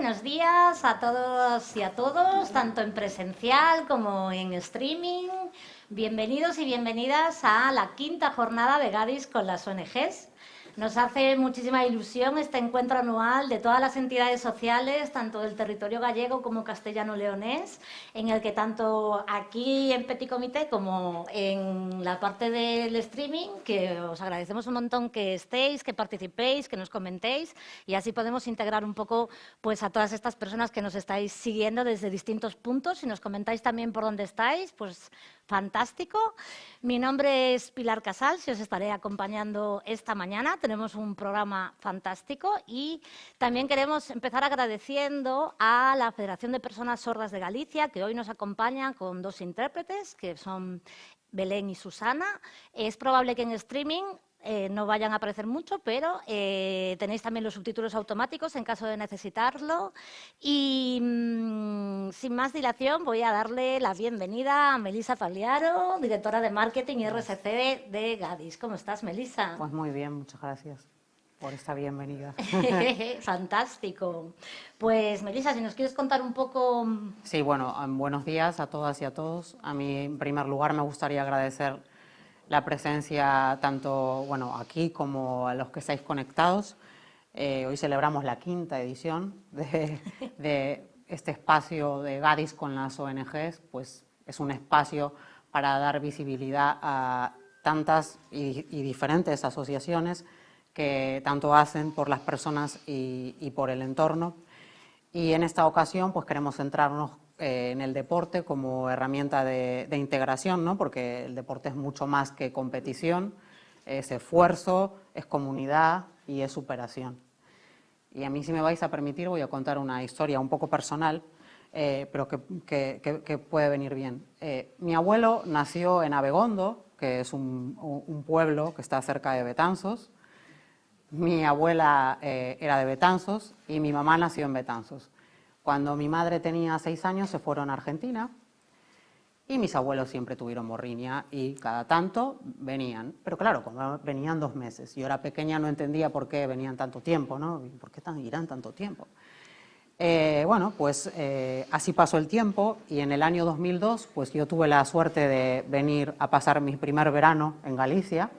buenos días a todos y a todos, tanto en presencial como en streaming. Bienvenidos y bienvenidas a la quinta jornada de Gadis con las ONGs. Nos hace muchísima ilusión este encuentro anual de todas las entidades sociales, tanto del territorio gallego como castellano-leonés, en el que tanto aquí en Petit Comité como en la parte del streaming, que os agradecemos un montón que estéis, que participéis, que nos comentéis, y así podemos integrar un poco pues, a todas estas personas que nos estáis siguiendo desde distintos puntos. Si nos comentáis también por dónde estáis, pues fantástico. Mi nombre es Pilar Casals y os estaré acompañando esta mañana. Tenemos un programa fantástico y también queremos empezar agradeciendo a la Federación de Personas Sordas de Galicia, que hoy nos acompaña con dos intérpretes, que son Belén y Susana. Es probable que en streaming no vayan a aparecer mucho, pero tenéis también los subtítulos automáticos en caso de necesitarlo. Y sin más dilación voy a darle la bienvenida a Melissa Pagliaro, directora de Marketing y RSC de Gadis. ¿Cómo estás, Melissa? Pues muy bien, muchas gracias por esta bienvenida. Fantástico. Pues, Melissa, si nos quieres contar un poco... Sí, bueno, buenos días a todas y a todos. A mí, en primer lugar, me gustaría agradecer la presencia tanto aquí como a los que estáis conectados. Hoy celebramos la quinta edición de este espacio de Gadis con las ONGs, pues es un espacio para dar visibilidad a tantas y diferentes asociaciones que tanto hacen por las personas y por el entorno. Y en esta ocasión pues queremos centrarnos en el deporte como herramienta de integración, ¿no? Porque el deporte es mucho más que competición, es esfuerzo, es comunidad y es superación. Y a mí, si me vais a permitir, voy a contar una historia un poco personal, pero que puede venir bien. Mi abuelo nació en Abegondo, que es un pueblo que está cerca de Betanzos. Mi abuela era de Betanzos y mi mamá nació en Betanzos. Cuando mi madre tenía 6 años se fueron a Argentina y mis abuelos siempre tuvieron morriña y cada tanto venían. Pero claro, como venían 2 meses. Yo era pequeña, no entendía por qué venían tanto tiempo, ¿no? ¿Por qué irán tanto tiempo? Así pasó el tiempo y en el año 2002 pues yo tuve la suerte de venir a pasar mi primer verano en Galicia.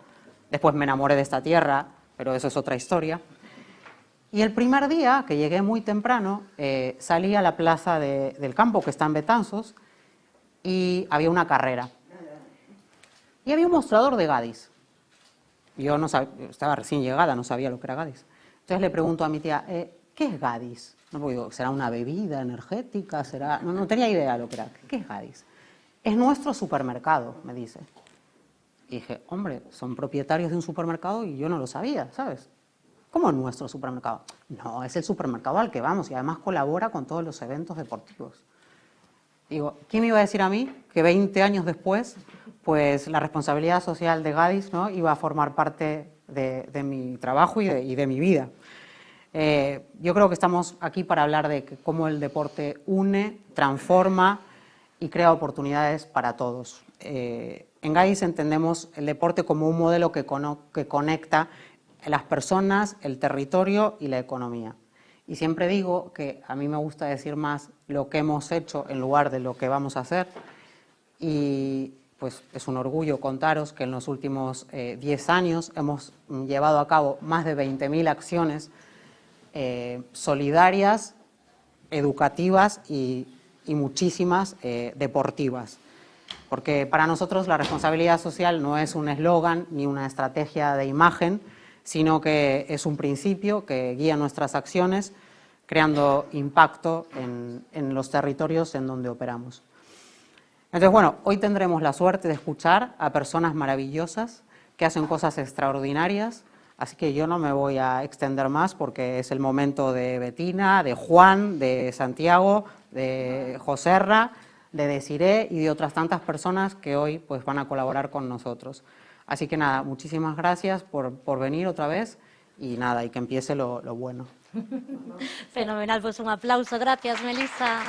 Después me enamoré de esta tierra, pero eso es otra historia. Y el primer día, que llegué muy temprano, salí a la plaza del campo, que está en Betanzos, y había una carrera. Y había un mostrador de Gadis. Yo no sabía, estaba recién llegada, no sabía lo que era Gadis. Entonces le pregunto a mi tía, ¿qué es Gadis? No, porque digo, ¿será una bebida energética? ¿Será? No tenía idea de lo que era. ¿Qué es Gadis? Es nuestro supermercado, me dice. Y dije, hombre, son propietarios de un supermercado y yo no lo sabía, ¿sabes? ¿Cómo nuestro supermercado? No, es el supermercado al que vamos y además colabora con todos los eventos deportivos. Digo, ¿quién me iba a decir a mí que 20 años después, pues la responsabilidad social de Gadis, ¿no?, iba a formar parte de mi trabajo y de mi vida? Yo creo que estamos aquí para hablar de cómo el deporte une, transforma y crea oportunidades para todos. En Gadis entendemos el deporte como un modelo que conecta las personas, el territorio y la economía. Y siempre digo que a mí me gusta decir más lo que hemos hecho en lugar de lo que vamos a hacer. Y pues es un orgullo contaros que en los últimos 10 años hemos llevado a cabo más de 20.000 acciones solidarias, educativas y muchísimas deportivas. Porque para nosotros la responsabilidad social no es un eslogan ni una estrategia de imagen, sino que es un principio que guía nuestras acciones, creando impacto en los territorios en donde operamos. Entonces, bueno, hoy tendremos la suerte de escuchar a personas maravillosas que hacen cosas extraordinarias, así que yo no me voy a extender más porque es el momento de Betina, de Juan, de Santiago, de Joserra, de Desiré y de otras tantas personas que hoy pues, van a colaborar con nosotros. Así que nada, muchísimas gracias por venir otra vez y nada, y que empiece lo bueno. Fenomenal, pues un aplauso. Gracias, Melissa.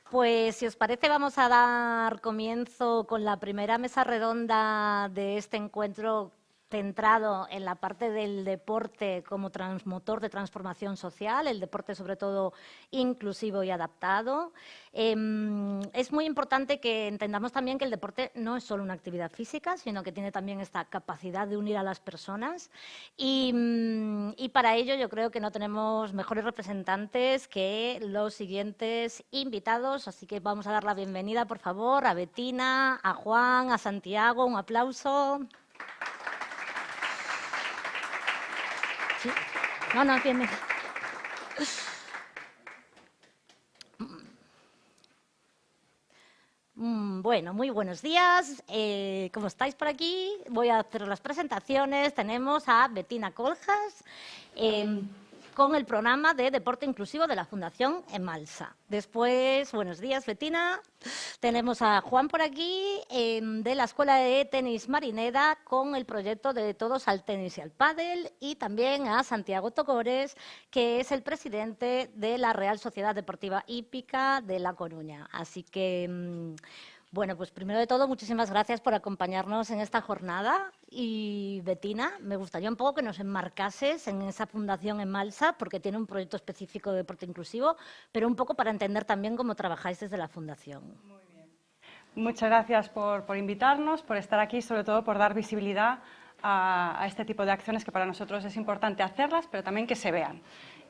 Pues si os parece vamos a dar comienzo con la primera mesa redonda de este encuentro centrado en la parte del deporte como motor de transformación social, el deporte sobre todo inclusivo y adaptado. Es muy importante que entendamos también que el deporte no es solo una actividad física, sino que tiene también esta capacidad de unir a las personas y para ello yo creo que no tenemos mejores representantes que los siguientes invitados, así que vamos a dar la bienvenida, por favor, a Bettina, a Juan, a Santiago, un aplauso. ¿Sí? No, tiene. Bueno, muy buenos días. ¿Cómo estáis por aquí? Voy a hacer las presentaciones. Tenemos a Bettina Coljas con el programa de Deporte Inclusivo de la Fundación Emalsa. Después, buenos días, Bettina. Tenemos a Juan por aquí, de la Escuela de Tenis Marineda, con el proyecto de Todos al Tenis y al Pádel, y también a Santiago Togores, que es el presidente de la Real Sociedad Deportiva Hípica de La Coruña. Así que, bueno, pues primero de todo, muchísimas gracias por acompañarnos en esta jornada. Y Bettina, me gustaría un poco que nos enmarcases en esa fundación Emalsa, porque tiene un proyecto específico de deporte inclusivo, pero un poco para entender también cómo trabajáis desde la fundación. Muy bien. Muchas gracias por invitarnos, por estar aquí, sobre todo por dar visibilidad a este tipo de acciones que para nosotros es importante hacerlas, pero también que se vean.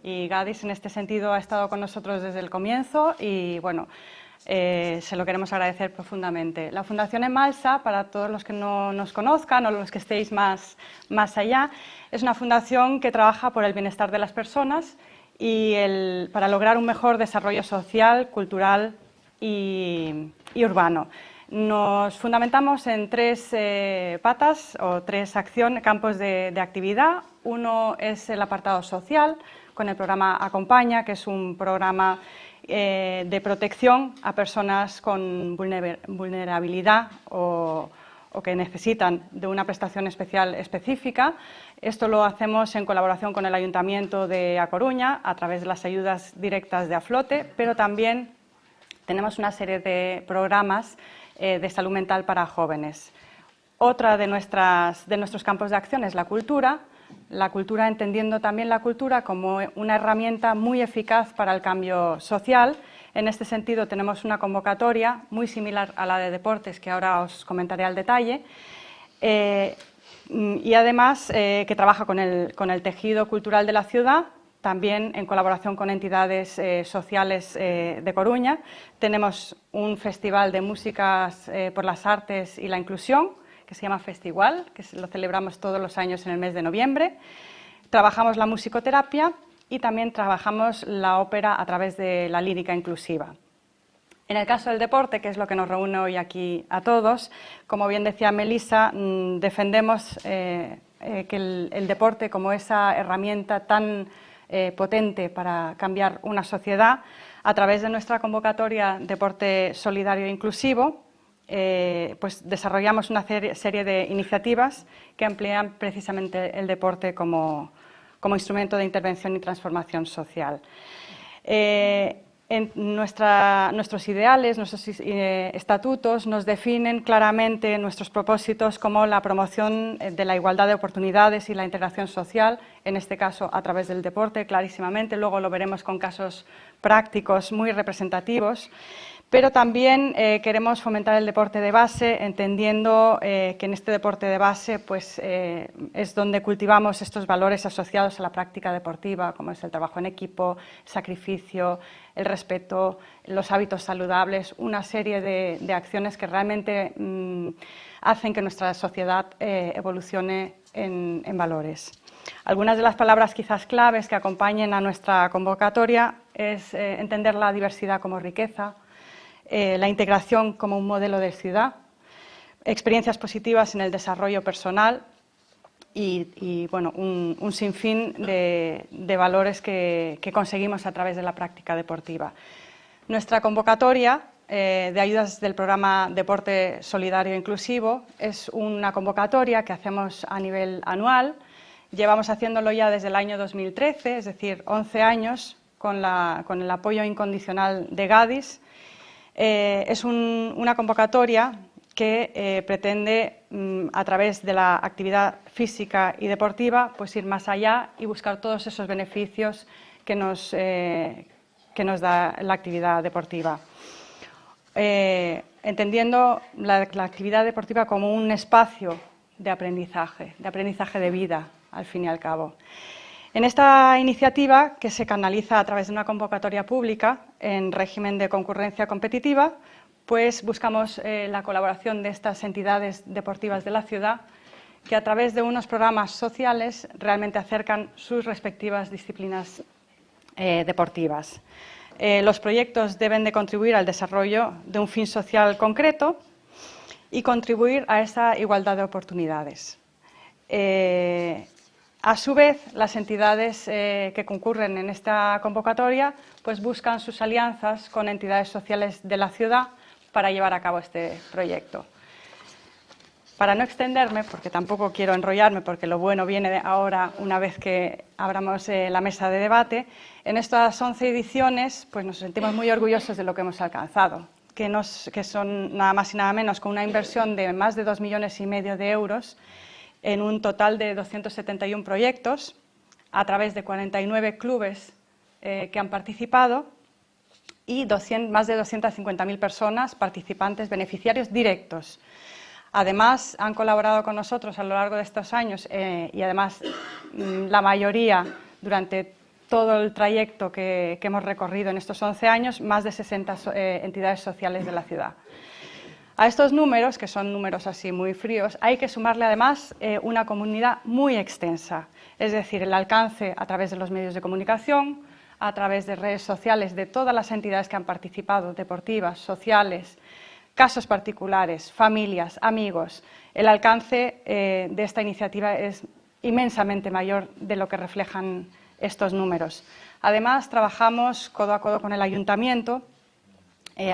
Y Gadis en este sentido ha estado con nosotros desde el comienzo y bueno, se lo queremos agradecer profundamente. La Fundación Emalsa, para todos los que no nos conozcan o los que estéis más allá, es una fundación que trabaja por el bienestar de las personas y para lograr un mejor desarrollo social, cultural y urbano. Nos fundamentamos en tres patas o tres campos de actividad. Uno es el apartado social, con el programa Acompaña, que es un programa de protección a personas con vulnerabilidad o que necesitan de una prestación especial específica. Esto lo hacemos en colaboración con el Ayuntamiento de A Coruña a través de las ayudas directas de A Flote, pero también tenemos una serie de programas de salud mental para jóvenes. Otra de nuestros campos de acción es la cultura, entendiendo también la cultura como una herramienta muy eficaz para el cambio social. En este sentido tenemos una convocatoria muy similar a la de deportes, que ahora os comentaré al detalle, y además que trabaja con el tejido cultural de la ciudad, también en colaboración con entidades sociales de Coruña. Tenemos un festival de músicas por las artes y la inclusión, que se llama Festigual, que lo celebramos todos los años en el mes de noviembre. Trabajamos la musicoterapia y también trabajamos la ópera a través de la lírica inclusiva. En el caso del deporte, que es lo que nos reúne hoy aquí a todos, como bien decía Melissa, defendemos que el deporte como esa herramienta tan potente para cambiar una sociedad. A través de nuestra convocatoria Deporte Solidario e Inclusivo, pues desarrollamos una serie de iniciativas que emplean precisamente el deporte como instrumento de intervención y transformación social. Nuestros ideales, nuestros estatutos nos definen claramente nuestros propósitos como la promoción de la igualdad de oportunidades y la integración social, en este caso a través del deporte, clarísimamente. Luego lo veremos con casos prácticos muy representativos. Pero también queremos fomentar el deporte de base, entendiendo que en este deporte de base pues, es donde cultivamos estos valores asociados a la práctica deportiva, como es el trabajo en equipo, el sacrificio, el respeto, los hábitos saludables, una serie de acciones que realmente hacen que nuestra sociedad evolucione en valores. Algunas de las palabras quizás claves que acompañen a nuestra convocatoria es entender la diversidad como riqueza, la integración como un modelo de ciudad, experiencias positivas en el desarrollo personal y bueno, un sinfín de valores que conseguimos a través de la práctica deportiva. Nuestra convocatoria de ayudas del programa Deporte Solidario e Inclusivo es una convocatoria que hacemos a nivel anual. Llevamos haciéndolo ya desde el año 2013, es decir, 11 años, con el apoyo incondicional de Gadis. Es una convocatoria que pretende, a través de la actividad física y deportiva, pues ir más allá y buscar todos esos beneficios que nos da la actividad deportiva. Entendiendo la actividad deportiva como un espacio de aprendizaje de vida, al fin y al cabo. En esta iniciativa, que se canaliza a través de una convocatoria pública en régimen de concurrencia competitiva, pues buscamos la colaboración de estas entidades deportivas de la ciudad, que a través de unos programas sociales realmente acercan sus respectivas disciplinas deportivas. Los proyectos deben de contribuir al desarrollo de un fin social concreto y contribuir a esa igualdad de oportunidades. A su vez, las entidades que concurren en esta convocatoria pues buscan sus alianzas con entidades sociales de la ciudad para llevar a cabo este proyecto. Para no extenderme, porque tampoco quiero enrollarme, porque lo bueno viene ahora una vez que abramos la mesa de debate, en estas 11 ediciones pues nos sentimos muy orgullosos de lo que hemos alcanzado, que son nada más y nada menos con una inversión de más de 2,5 millones de euros en un total de 271 proyectos a través de 49 clubes que han participado y más de 250.000 personas participantes, beneficiarios directos. Además, han colaborado con nosotros a lo largo de estos años y además la mayoría durante todo el trayecto que hemos recorrido en estos 11 años, más de 60 entidades sociales de la ciudad. A estos números, que son números así muy fríos, hay que sumarle además una comunidad muy extensa, es decir, el alcance a través de los medios de comunicación, a través de redes sociales de todas las entidades que han participado, deportivas, sociales, casos particulares, familias, amigos. El alcance de esta iniciativa es inmensamente mayor de lo que reflejan estos números. Además, trabajamos codo a codo con el Ayuntamiento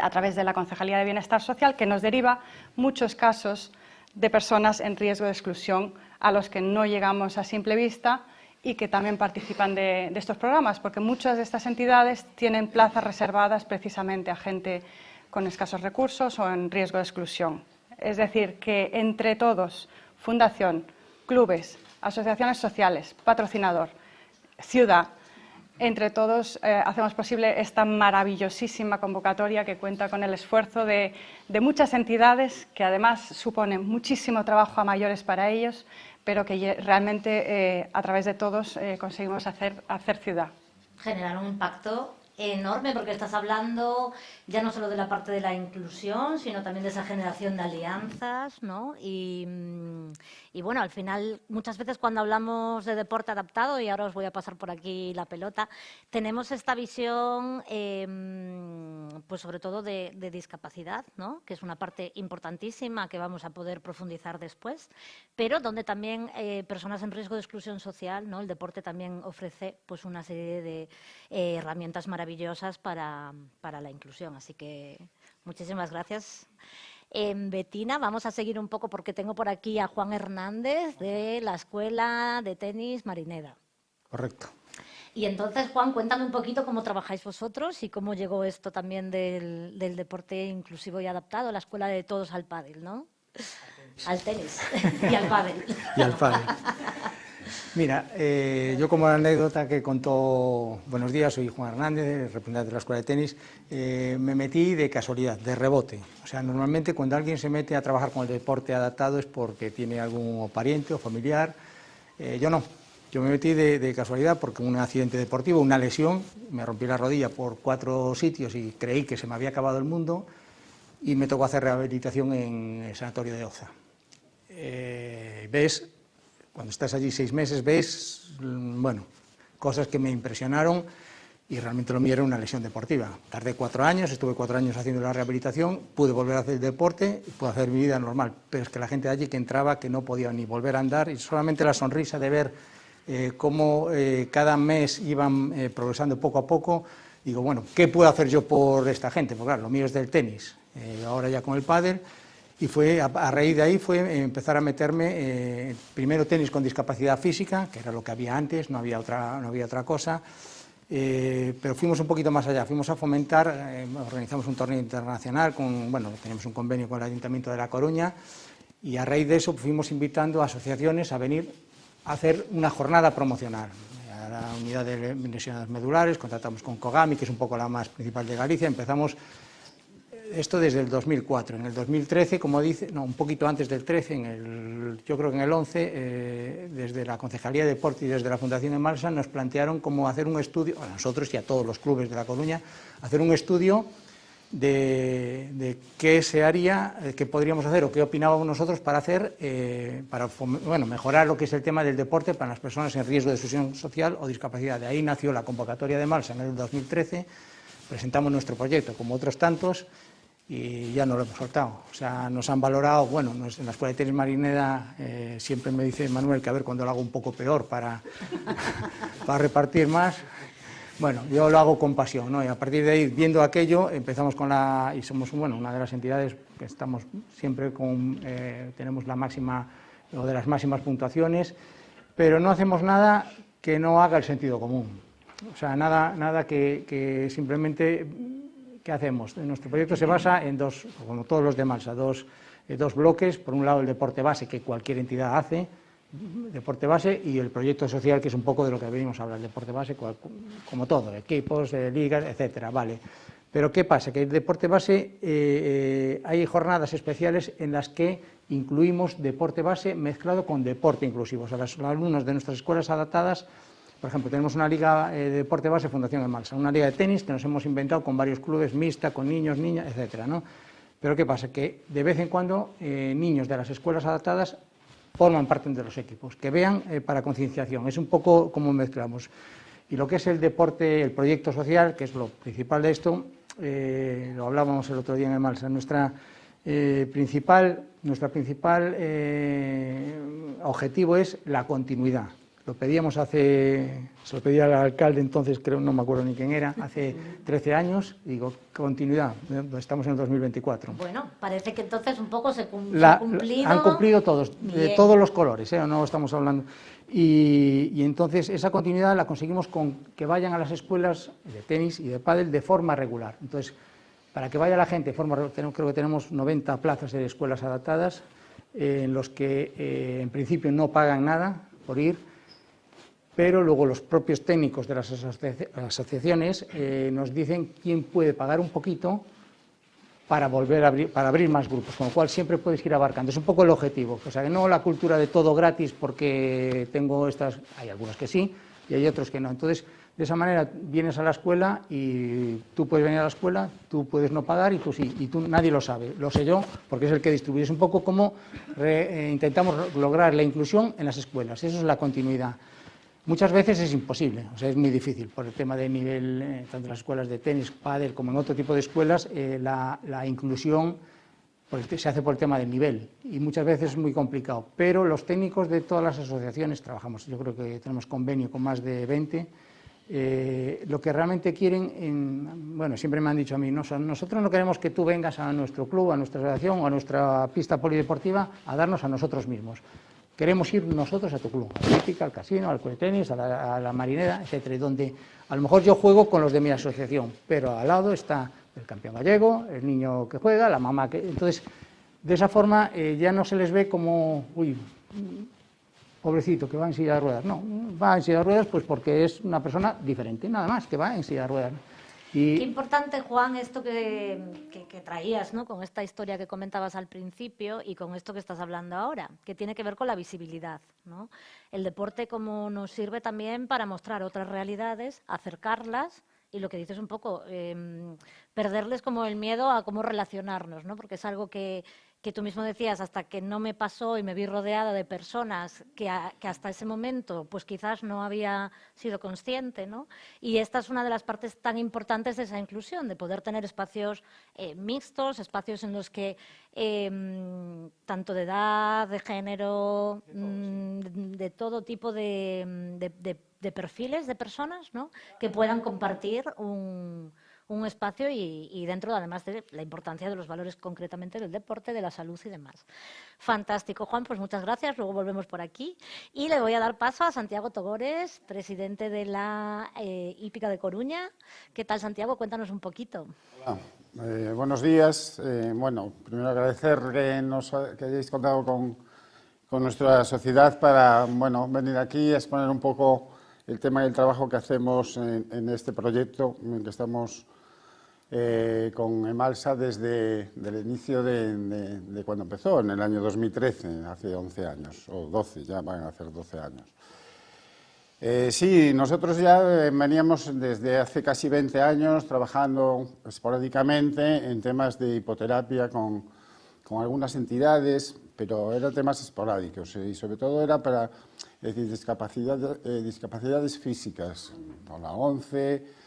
a través de la Concejalía de Bienestar Social, que nos deriva muchos casos de personas en riesgo de exclusión a los que no llegamos a simple vista y que también participan de estos programas, porque muchas de estas entidades tienen plazas reservadas precisamente a gente con escasos recursos o en riesgo de exclusión. Es decir, que entre todos, fundación, clubes, asociaciones sociales, patrocinador, ciudad, entre todos hacemos posible esta maravillosísima convocatoria que cuenta con el esfuerzo de muchas entidades que además suponen muchísimo trabajo a mayores para ellos, pero que realmente a través de todos conseguimos hacer ciudad. Generar un impacto enorme, porque estás hablando ya no solo de la parte de la inclusión, sino también de esa generación de alianzas, ¿no? Y bueno, al final, muchas veces cuando hablamos de deporte adaptado, y ahora os voy a pasar por aquí la pelota, tenemos esta visión, pues sobre todo de discapacidad, ¿no? Que es una parte importantísima que vamos a poder profundizar después, pero donde también personas en riesgo de exclusión social, ¿no? El deporte también ofrece pues una serie de herramientas maravillosas para la inclusión. Así que muchísimas gracias. Bettina, vamos a seguir un poco porque tengo por aquí a Juan Hernández de la Escuela de Tenis Marineda. Correcto. Y entonces, Juan, cuéntame un poquito cómo trabajáis vosotros y cómo llegó esto también del deporte inclusivo y adaptado, la escuela de todos al pádel, ¿no? Al tenis y al pádel. Y al pádel. Mira, yo como anécdota que contó, buenos días, soy Juan Hernández, representante de la Escuela de Tenis, me metí de casualidad, de rebote. O sea, normalmente cuando alguien se mete a trabajar con el deporte adaptado es porque tiene algún pariente o familiar. Yo no, yo me metí de casualidad porque un accidente deportivo, una lesión, me rompí la rodilla por 4 sitios y creí que se me había acabado el mundo y me tocó hacer rehabilitación en el sanatorio de Oza. Ves, cuando estás allí 6 meses, ves, bueno, cosas que me impresionaron y realmente lo mío era una lesión deportiva. Tardé 4 años, estuve 4 años haciendo la rehabilitación, pude volver a hacer deporte y pude hacer mi vida normal, pero es que la gente de allí que entraba, que no podía ni volver a andar, y solamente la sonrisa de ver cómo cada mes iban progresando poco a poco, digo, bueno, ¿qué puedo hacer yo por esta gente? Porque claro, lo mío es del tenis, ahora ya con el pádel. Y fue, a raíz de ahí fue empezar a meterme, primero tenis con discapacidad física, que era lo que había antes, no había otra cosa, pero fuimos un poquito más allá, fuimos a fomentar, organizamos un torneo internacional, tenemos un convenio con el Ayuntamiento de La Coruña, y a raíz de eso fuimos invitando a asociaciones a venir a hacer una jornada promocional. A la unidad de lesiones medulares contratamos con Kogami, que es un poco la más principal de Galicia. Empezamos esto desde el 2004. En el 2013, como dice, no, un poquito antes del 13, yo creo que en el 11, desde la Concejalía de Deporte y desde la Fundación de Malsa nos plantearon cómo hacer un estudio, a nosotros y a todos los clubes de La Coruña, hacer un estudio de qué se haría, qué podríamos hacer o qué opinábamos nosotros para hacer, mejorar lo que es el tema del deporte para las personas en riesgo de exclusión social o discapacidad. De ahí nació la convocatoria de Malsa en el 2013, presentamos nuestro proyecto como otros tantos y ya no lo hemos soltado. O sea, nos han valorado, en la Escuela de Tenis Marineda siempre me dice Manuel que a ver cuando lo hago un poco peor para repartir más. Bueno, yo lo hago con pasión, ¿no? Y a partir de ahí, viendo aquello, empezamos y somos una de las entidades que estamos siempre tenemos la máxima o de las máximas puntuaciones, pero no hacemos nada que no haga el sentido común. O sea, nada que simplemente, ¿qué hacemos? Nuestro proyecto se basa en dos, como todos los de Malsa, dos bloques. Por un lado, el deporte base, que cualquier entidad hace, deporte base, y el proyecto social, que es un poco de lo que venimos a hablar, el deporte base, como todo, equipos, ligas, etcétera, vale. Pero ¿qué pasa? Que el deporte base, hay jornadas especiales en las que incluimos deporte base mezclado con deporte inclusivo. O sea, los alumnos de nuestras escuelas adaptadas, por ejemplo, tenemos una liga de deporte base, Fundación de Malsa, una liga de tenis que nos hemos inventado con varios clubes, mixta, con niños, niñas, etcétera, ¿no? Pero ¿qué pasa? Que de vez en cuando niños de las escuelas adaptadas forman parte de los equipos, que vean para concienciación. Es un poco como mezclamos. Y lo que es el deporte, el proyecto social, que es lo principal de esto, lo hablábamos el otro día en el Malsa, nuestra principal objetivo es la continuidad. Lo pedíamos se lo pedía al alcalde entonces, creo, no me acuerdo ni quién era, hace 13 años, y digo, continuidad, estamos en el 2024. Bueno, parece que entonces un poco se ha cumplido. Han cumplido todos, de todos los colores, no estamos hablando. Y entonces esa continuidad la conseguimos con que vayan a las escuelas de tenis y de pádel de forma regular. Entonces, para que vaya la gente de forma regular, creo que tenemos 90 plazas de escuelas adaptadas, en los que en principio no pagan nada por ir, pero luego los propios técnicos de las asociaciones nos dicen quién puede pagar un poquito para abrir más grupos, con lo cual siempre puedes ir abarcando. Es un poco el objetivo, o sea, que no la cultura de todo gratis porque hay algunos que sí y hay otros que no. Entonces, de esa manera vienes a la escuela y tú puedes venir a la escuela, tú puedes no pagar y tú sí, y nadie lo sabe, lo sé yo porque es el que distribuye. Es un poco como intentamos lograr la inclusión en las escuelas, eso es la continuidad. Muchas veces es imposible, o sea, es muy difícil por el tema de nivel, tanto en las escuelas de tenis, pádel, como en otro tipo de escuelas, la inclusión se hace por el tema del nivel y muchas veces es muy complicado. Pero los técnicos de todas las asociaciones trabajamos, yo creo que tenemos convenio con más de 20, lo que realmente quieren, siempre me han dicho a mí, nosotros no queremos que tú vengas a nuestro club, a nuestra asociación o a nuestra pista polideportiva a darnos a nosotros mismos. Queremos ir nosotros a tu club, a la hípica, al casino, al tenis, a la marinera, etcétera, donde a lo mejor yo juego con los de mi asociación, pero al lado está el campeón gallego, el niño que juega, la mamá que... Entonces, de esa forma ya no se les ve como, uy, pobrecito, que va en silla de ruedas. No, va en silla de ruedas pues porque es una persona diferente, nada más, que va en silla de ruedas. Qué importante, Juan, esto que traías, ¿no? Con esta historia que comentabas al principio y con esto que estás hablando ahora, que tiene que ver con la visibilidad, ¿no? El deporte como nos sirve también para mostrar otras realidades, acercarlas y lo que dices un poco, perderles como el miedo a cómo relacionarnos, ¿no? Porque es algo que tú mismo decías, hasta que no me pasó y me vi rodeada de personas que hasta ese momento pues quizás no había sido consciente, ¿no? Y esta es una de las partes tan importantes de esa inclusión, de poder tener espacios mixtos, espacios en los que tanto de edad, de género, de todo tipo de perfiles de personas, ¿no? Que puedan compartir un un espacio y dentro, además de la importancia de los valores concretamente del deporte, de la salud y demás. Fantástico, Juan, pues muchas gracias, luego volvemos por aquí. Y le voy a dar paso a Santiago Togores, presidente de la Hípica de Coruña. ¿Qué tal, Santiago? Cuéntanos un poquito. Hola, buenos días. Bueno, primero agradecer que hayáis contado con nuestra sociedad para venir aquí a exponer un poco el tema y el trabajo que hacemos en este proyecto en el que estamos con Emalsa desde el inicio de cuando empezó, en el año 2013, hace 11 años, o 12, ya van a hacer 12 años. Sí, nosotros ya veníamos desde hace casi 20 años trabajando esporádicamente en temas de hipoterapia con algunas entidades, pero eran temas esporádicos y sobre todo era para discapacidades físicas, por la ONCE.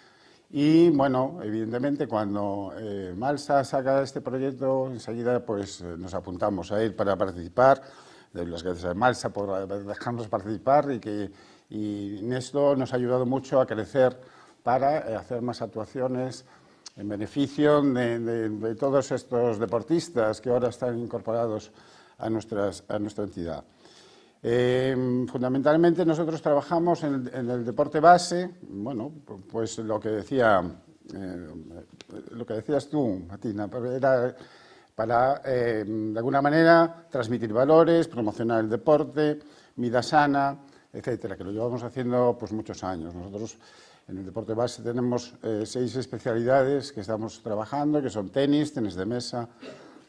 Y bueno, evidentemente cuando Malsa saca este proyecto, enseguida pues nos apuntamos a ir para participar. Doy las gracias a Malsa por dejarnos participar y en esto nos ha ayudado mucho a crecer para hacer más actuaciones en beneficio de todos estos deportistas que ahora están incorporados a nuestra entidad. Fundamentalmente nosotros trabajamos en el deporte base, bueno, pues lo que decías tú, Martina, era para de alguna manera transmitir valores, promocionar el deporte, vida sana, etcétera, que lo llevamos haciendo pues muchos años. Nosotros en el deporte base tenemos 6 especialidades que estamos trabajando, que son tenis de mesa,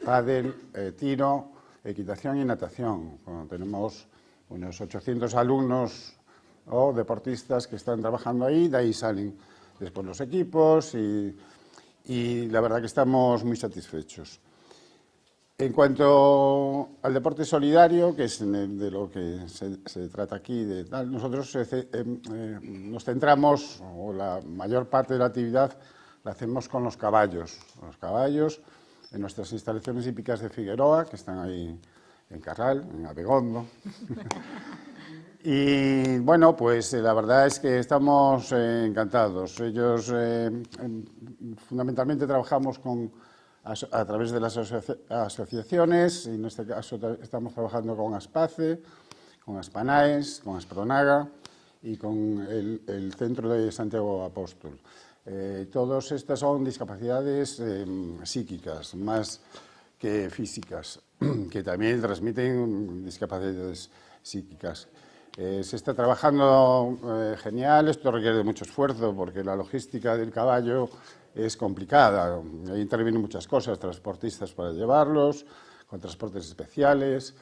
pádel, tiro, equitación y natación. Bueno, tenemos unos 800 alumnos o deportistas que están trabajando ahí, de ahí salen después los equipos y la verdad que estamos muy satisfechos. En cuanto al deporte solidario, que es de lo que se trata aquí, nosotros nos centramos, o la mayor parte de la actividad la hacemos con los caballos. Los caballos en nuestras instalaciones hípicas de Figueroa, que están ahí en Carral, en Abegondo. Y bueno, pues la verdad es que estamos encantados. Ellos fundamentalmente trabajamos a través de las asociaciones, y en este caso estamos trabajando con Aspace, con Aspanaes, con Aspronaga y con el Centro de Santiago Apóstol. Todas estas son discapacidades psíquicas, más que físicas, que también transmiten discapacidades psíquicas. Se está trabajando genial, esto requiere de mucho esfuerzo porque la logística del caballo es complicada. Ahí intervienen muchas cosas, transportistas para llevarlos, con transportes especiales,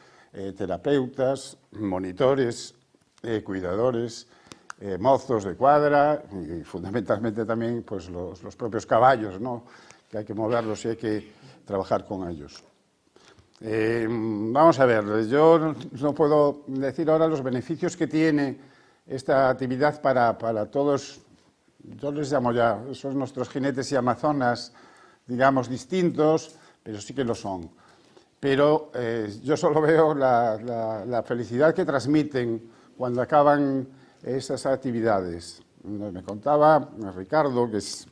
terapeutas, monitores, cuidadores, mozos de cuadra y fundamentalmente también pues, los propios caballos, ¿no? Que hay que moverlos y hay que trabajar con ellos. Vamos a ver, yo no puedo decir ahora los beneficios que tiene esta actividad para todos. Yo les llamo ya, son nuestros jinetes y amazonas, digamos, distintos, pero sí que lo son. Pero yo solo veo la felicidad que transmiten cuando acaban esas actividades. Me contaba Ricardo, que es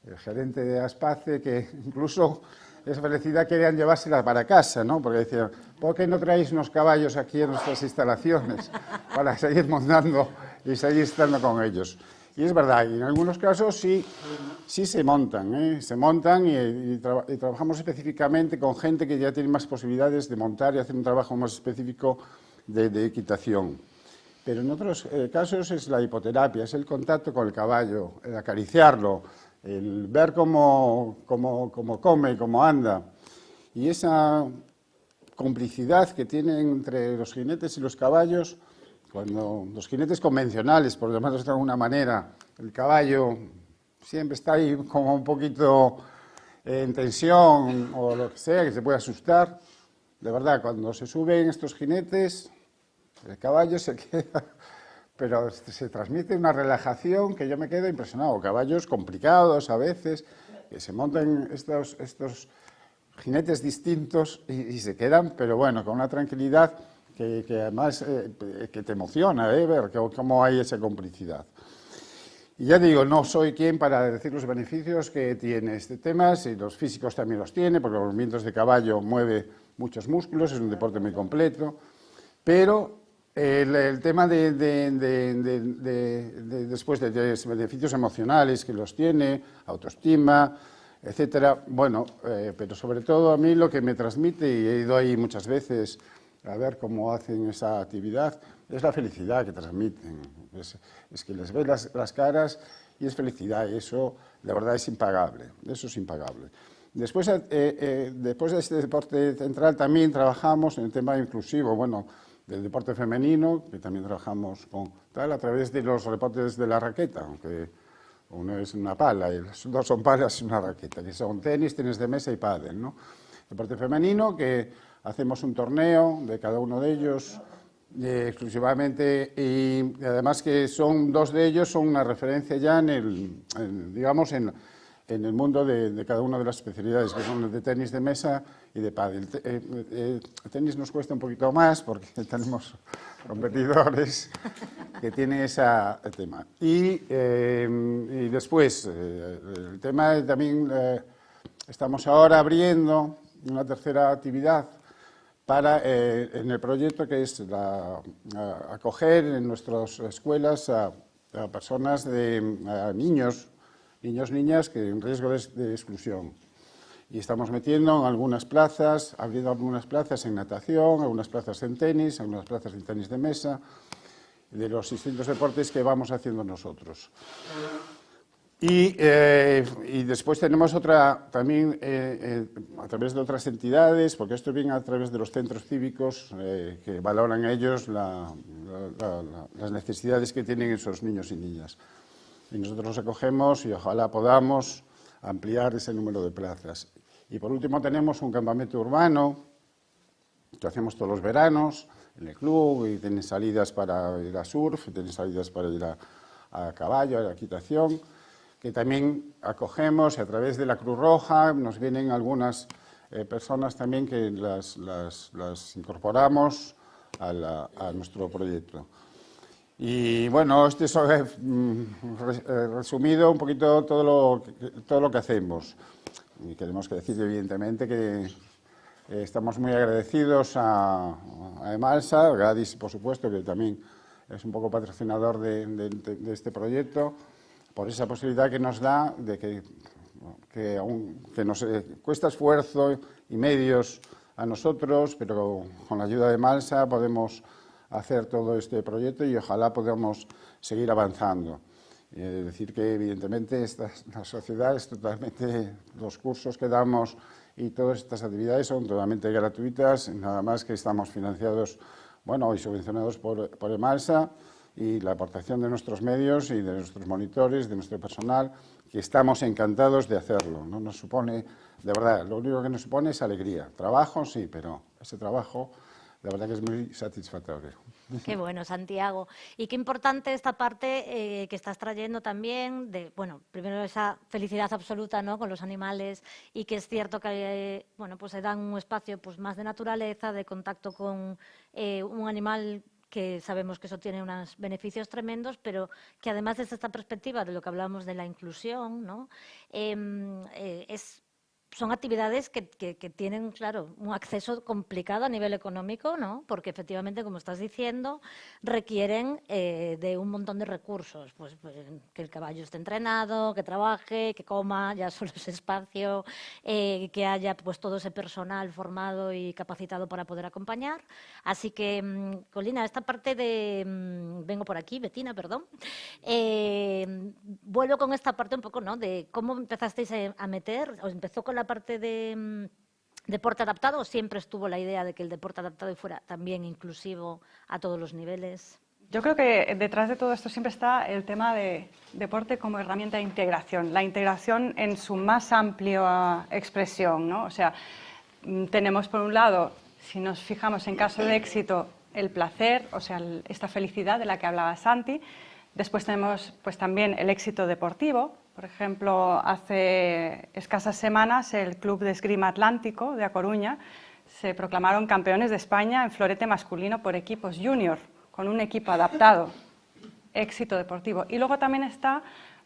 el gerente de Aspace, que incluso esa felicidad querían llevársela para casa, ¿no? Porque decían, ¿por qué no traéis unos caballos aquí en nuestras instalaciones para seguir montando y seguir estando con ellos? Y es verdad, y en algunos casos sí se montan, se montan y trabajamos específicamente con gente que ya tiene más posibilidades de montar y hacer un trabajo más específico de equitación. Pero en otros casos es la hipoterapia, es el contacto con el caballo, el acariciarlo, el ver cómo come, cómo anda. Y esa complicidad que tienen entre los jinetes y los caballos, cuando los jinetes convencionales, por llamarlos de alguna manera, el caballo siempre está ahí como un poquito en tensión o lo que sea, que se puede asustar. De verdad, cuando se suben estos jinetes, el caballo se queda, pero se transmite una relajación que yo me quedo impresionado. Caballos complicados a veces, que se montan estos jinetes distintos y se quedan, pero bueno, con una tranquilidad que además que te emociona ver cómo hay esa complicidad. Y ya digo, no soy quien para decir los beneficios que tiene este tema, si los físicos también los tiene, porque los movimientos de caballo mueve muchos músculos, es un deporte muy completo, pero el tema después de beneficios emocionales que los tiene, autoestima, etcétera, bueno, pero sobre todo a mí lo que me transmite, y he ido ahí muchas veces a ver cómo hacen esa actividad, es la felicidad que transmiten. Es que les ves las caras y es felicidad, y eso de verdad es impagable, eso es impagable. Después de este deporte central también trabajamos en el tema inclusivo, bueno, del deporte femenino, que también trabajamos con tal, a través de los deportes de la raqueta, aunque uno es una pala, y los dos son palas y una raqueta, que son tenis de mesa y pádel, ¿no? Deporte femenino, que hacemos un torneo de cada uno de ellos, exclusivamente, y además que dos de ellos son una referencia ya en el mundo de cada una de las especialidades, que son el de tenis de mesa y de pádel. El tenis nos cuesta un poquito más porque tenemos competidores que tienen ese tema. Y después, el tema también, estamos ahora abriendo una tercera actividad en el proyecto, que es acoger en nuestras escuelas a personas, a niños, niñas que en riesgo de exclusión. Y estamos metiendo en algunas plazas, abriendo algunas plazas en natación, algunas plazas en tenis, algunas plazas en tenis de mesa, de los distintos deportes que vamos haciendo nosotros. Y después tenemos otra, también a través de otras entidades, porque esto viene a través de los centros cívicos que valoran ellos las necesidades que tienen esos niños y niñas. Y nosotros los acogemos y ojalá podamos ampliar ese número de plazas. Y por último tenemos un campamento urbano que hacemos todos los veranos en el club, y tienen salidas para ir a surf, tienen salidas para ir a caballo, a la equitación, que también acogemos, y a través de la Cruz Roja nos vienen algunas personas también que las incorporamos a nuestro proyecto. Y bueno, este es resumido un poquito todo lo que hacemos. Y queremos decir evidentemente que estamos muy agradecidos a Emalsa, a Gadis por supuesto, que también es un poco patrocinador de este proyecto, por esa posibilidad que nos da de que nos cuesta esfuerzo y medios a nosotros, pero con la ayuda de Emalsa podemos hacer todo este proyecto y ojalá podamos seguir avanzando. Es decir que evidentemente la sociedad es totalmente, los cursos que damos y todas estas actividades son totalmente gratuitas, nada más que estamos financiados, bueno, y subvencionados por Emalsa, y la aportación de nuestros medios y de nuestros monitores, de nuestro personal, que estamos encantados de hacerlo. No nos supone, de verdad, lo único que nos supone es alegría. Trabajo, sí, pero ese trabajo, la verdad que es muy satisfactorio. Qué bueno, Santiago. Y qué importante esta parte que estás trayendo también de, bueno, primero esa felicidad absoluta, ¿no?, con los animales, y que es cierto que, bueno, pues se dan un espacio pues más de naturaleza, de contacto con un animal, que sabemos que eso tiene unos beneficios tremendos, pero que además desde esta perspectiva de lo que hablamos de la inclusión, ¿no?, son actividades que tienen, claro, un acceso complicado a nivel económico, ¿no?, porque efectivamente, como estás diciendo, requieren de un montón de recursos, pues que el caballo esté entrenado, que trabaje, que coma, ya solo ese espacio, que haya pues todo ese personal formado y capacitado para poder acompañar. Así que, Colina, esta parte de... vengo por aquí, Betina, perdón. Vuelvo con esta parte un poco, ¿no?, de cómo empezasteis a meter, o empezó con la parte de deporte adaptado, o siempre estuvo la idea de que el deporte adaptado fuera también inclusivo a todos los niveles. Yo creo que detrás de todo esto siempre está el tema de deporte como herramienta de integración, la integración en su más amplia expresión, ¿no? O sea, tenemos por un lado, si nos fijamos en caso de éxito, el placer, o sea, esta felicidad de la que hablaba Santi. Después tenemos pues también el éxito deportivo. Por ejemplo, hace escasas semanas el Club de Esgrima Atlántico de A Coruña se proclamaron campeones de España en florete masculino por equipos junior, con un equipo adaptado. Éxito deportivo. Y luego también está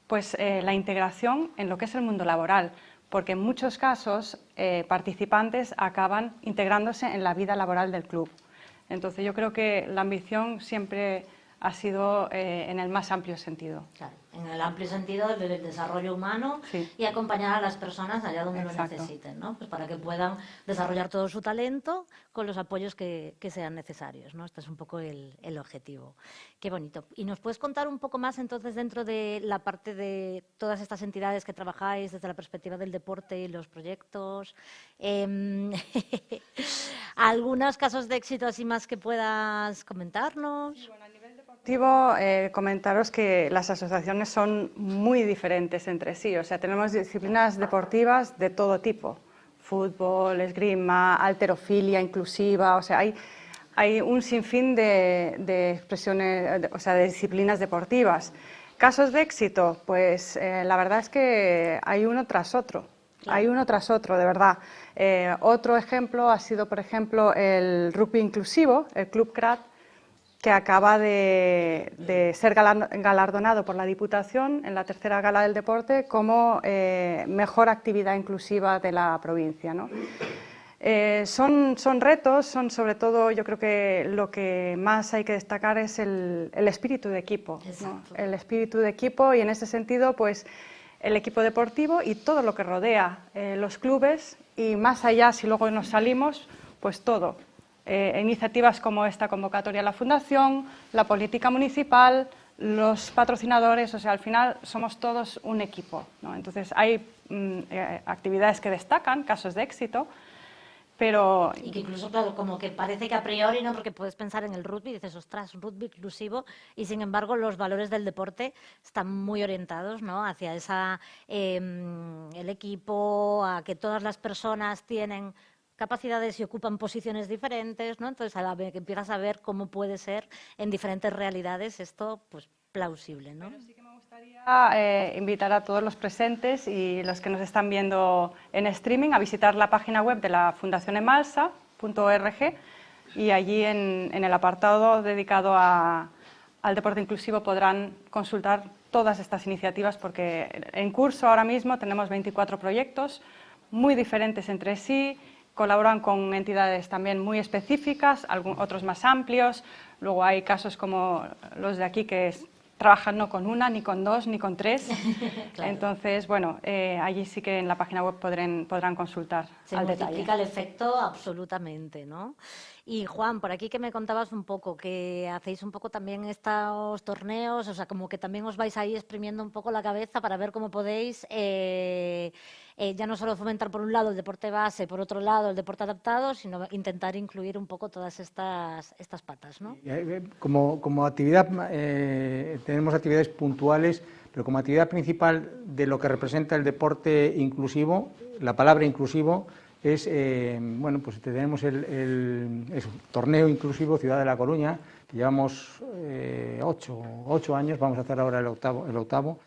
pues la integración en lo que es el mundo laboral, porque en muchos casos participantes acaban integrándose en la vida laboral del club. Entonces yo creo que la ambición siempre ha sido en el más amplio sentido. Claro, en el amplio sentido del desarrollo humano, sí, y acompañar a las personas allá donde exacto, lo necesiten, ¿no? Pues para que puedan desarrollar todo su talento con los apoyos que sean necesarios, ¿no? Este es un poco el objetivo. Qué bonito. ¿Y nos puedes contar un poco más entonces dentro de la parte de todas estas entidades que trabajáis desde la perspectiva del deporte y los proyectos? ¿Algunos casos de éxito así más que puedas comentarnos? Sí, bueno, a nivel deportivo, comentaros que las asociaciones son muy diferentes entre sí. O sea, tenemos disciplinas deportivas de todo tipo. Fútbol, esgrima, halterofilia inclusiva. O sea, hay un sinfín de expresiones, o sea, de disciplinas deportivas. ¿Casos de éxito? Pues la verdad es que hay uno tras otro. Claro. Hay uno tras otro, de verdad. Otro ejemplo ha sido, por ejemplo, el rugby inclusivo, el Club CRAT, que acaba de ser galardonado por la Diputación en la tercera gala del deporte como mejor actividad inclusiva de la provincia, ¿no? Son retos, son sobre todo, yo creo que lo que más hay que destacar es el espíritu de equipo, ¿no? El espíritu de equipo, y en ese sentido, pues el equipo deportivo y todo lo que rodea los clubes, y más allá, si luego nos salimos, pues todo. Iniciativas como esta convocatoria a la Fundación, la política municipal, los patrocinadores, o sea, al final somos todos un equipo, ¿no? Entonces hay actividades que destacan, casos de éxito, pero... Y que incluso, claro, como que parece que a priori, ¿no? Porque puedes pensar en el rugby y dices, ostras, rugby inclusivo, y sin embargo los valores del deporte están muy orientados, ¿no? Hacia el equipo, a que todas las personas tienen capacidades y ocupan posiciones diferentes, ¿no? Entonces, a la vez que empiezas a ver cómo puede ser en diferentes realidades esto, pues, plausible, ¿no? Pero sí que me gustaría invitar a todos los presentes y los que nos están viendo en streaming a visitar la página web de la Fundación emalsa.org, y allí en el apartado dedicado al deporte inclusivo podrán consultar todas estas iniciativas, porque en curso ahora mismo tenemos 24 proyectos muy diferentes entre sí. Colaboran con entidades también muy específicas, otros más amplios. Luego hay casos como los de aquí que trabajan no con una, ni con dos, ni con tres. Claro. Entonces, bueno, allí sí que en la página web podrán consultar al detalle. Se multiplica el efecto absolutamente, ¿no? Y Juan, por aquí que me contabas un poco, que hacéis un poco también estos torneos, o sea, como que también os vais ahí exprimiendo un poco la cabeza para ver cómo podéis ya no solo fomentar por un lado el deporte base, por otro lado el deporte adaptado, sino intentar incluir un poco todas estas patas, ¿no? Como actividad, tenemos actividades puntuales, pero como actividad principal de lo que representa el deporte inclusivo, la palabra inclusivo es, bueno, pues tenemos el torneo inclusivo Ciudad de La Coruña, que llevamos 8 años, vamos a hacer ahora el octavo,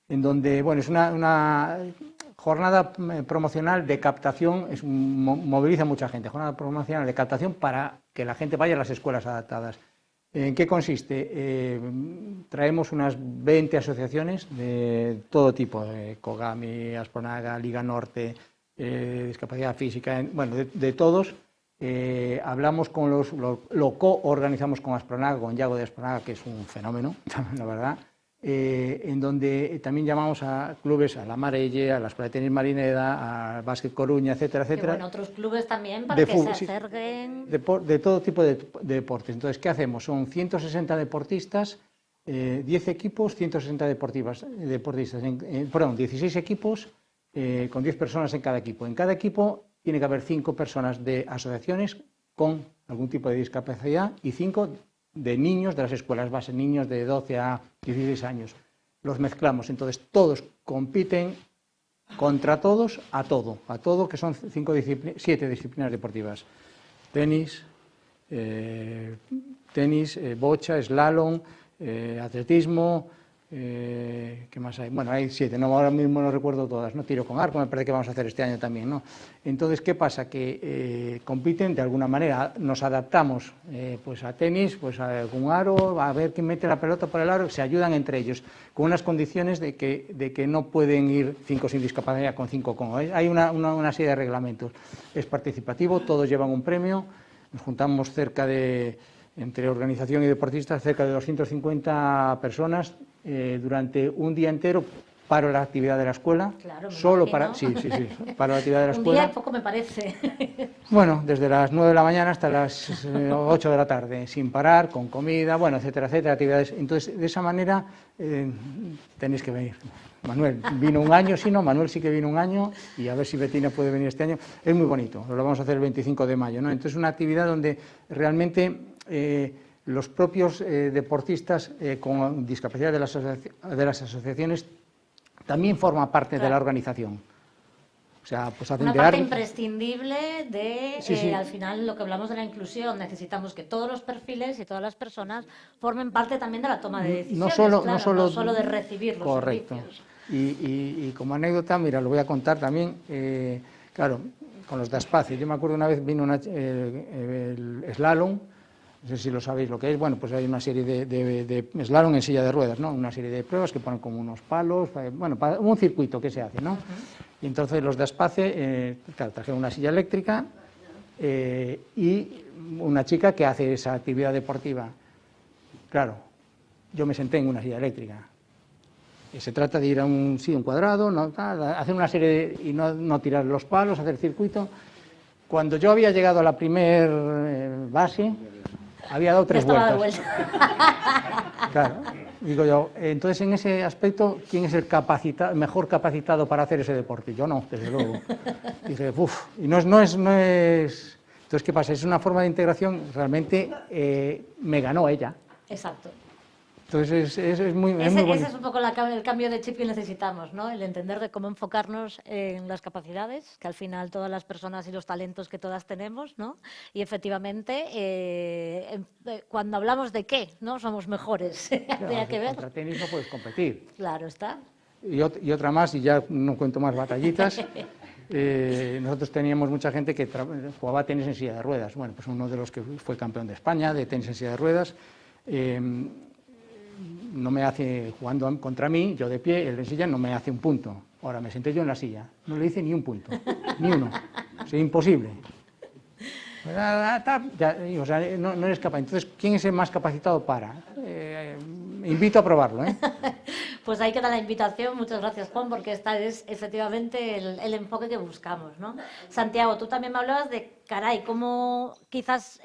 en donde, bueno, es una jornada promocional de captación, moviliza mucha gente, jornada promocional de captación para que la gente vaya a las escuelas adaptadas. ¿En qué consiste? Traemos unas 20 asociaciones de todo tipo, Kogami, Aspronaga, Liga Norte, discapacidad física, bueno, de todos. Hablamos con lo co-organizamos con Aspronaga, con Yago de Aspronaga, que es un fenómeno, la verdad. En donde también llamamos a clubes, a la Marelle, a la Escuela de Tenis Marineda, al Básquet Coruña, etcétera, etcétera. Que bueno, otros clubes también para que se acerquen. De todo tipo de deportes. Entonces, ¿qué hacemos? Son 160 deportistas, 10 equipos, 160 deportistas, perdón, 16 equipos con 10 personas en cada equipo. En cada equipo tiene que haber 5 personas de asociaciones con algún tipo de discapacidad y 5 de niños de las escuelas base, niños de 12 a 16 años. Los mezclamos, entonces todos compiten contra todos a todo, que son 7 disciplinas deportivas. Tenis, bocha, slalom, atletismo, ¿Qué más hay? Bueno, hay 7, no, ahora mismo no recuerdo todas, ¿no? Tiro con arco, me parece que vamos a hacer este año también, ¿no? Entonces, ¿qué pasa? Que compiten de alguna manera, nos adaptamos pues a tenis, pues con aro, a ver quién mete la pelota por el aro, se ayudan entre ellos, con unas condiciones de que no pueden ir 5 sin discapacidad con 5 con. Hay una serie de reglamentos. Es participativo, todos llevan un premio, nos juntamos entre organización y deportistas, cerca de 250 personas durante un día entero para la actividad de la escuela. Claro, me solo imagino. para la actividad de la Un escuela. día poco me parece. Bueno, desde las 9 de la mañana hasta las 8 de la tarde, sin parar, con comida, bueno, etcétera, etcétera, actividades. Entonces, de esa manera tenéis que venir. Manuel vino un año, sí, no, Manuel sí que vino un año, y a ver si Betina puede venir este año. Es muy bonito, lo vamos a hacer el 25 de mayo, ¿no? Entonces, una actividad donde realmente los propios deportistas con discapacidad de las asociaciones también forman parte de la organización. O sea, pues hacen Una de parte árbitro. imprescindible de, Sí. al final, lo que hablamos de la inclusión. Necesitamos que todos los perfiles y todas las personas formen parte también de la toma de decisiones, No solo de recibir los correcto. servicios. Y como anécdota, mira, lo voy a contar también, claro, con los de Aspace. Yo me acuerdo una vez vino el slalom, no sé si lo sabéis lo que es, bueno, pues hay una serie de slalom en silla de ruedas, ¿no? Una serie de pruebas que ponen como unos palos, bueno, para un circuito que se hace, ¿no? Y entonces los de Aspace, claro, trajeron una silla eléctrica y una chica que hace esa actividad deportiva. Claro, yo me senté en una silla eléctrica. Y se trata de ir a un cuadrado, hacer una serie y no tirar los palos, hacer circuito. Cuando yo había llegado a la primer base, había dado 3 vueltas. Claro, digo yo, entonces en ese aspecto, ¿quién es el mejor capacitado para hacer ese deporte? Yo no, desde luego. Dije, uff, y no es. Entonces, ¿qué pasa? Es una forma de integración, realmente me ganó ella. Exacto. Entonces es muy bonito. Ese es un poco el cambio de chip que necesitamos, ¿no? El entender de cómo enfocarnos en las capacidades, que al final todas las personas y los talentos que todas tenemos, ¿no? Y efectivamente, cuando hablamos de qué, ¿no? Somos mejores. Claro, Habría que ver. contra tenis no puedes competir. Claro está. Y otra más, y ya no cuento más batallitas. Nosotros teníamos mucha gente que jugaba tenis en silla de ruedas. Bueno, pues uno de los que fue campeón de España de tenis en silla de ruedas. No me hace, jugando contra mí, yo de pie, él en silla, no me hace un punto. Ahora me senté yo en la silla, no le hice ni un punto, ni uno. Es imposible. O sea, no eres capaz. Entonces, ¿quién es el más capacitado para? Invito a probarlo, ¿eh? Pues ahí queda la invitación. Muchas gracias, Juan, porque esta es efectivamente el enfoque que buscamos, ¿no? Santiago, tú también me hablabas de, caray, cómo quizás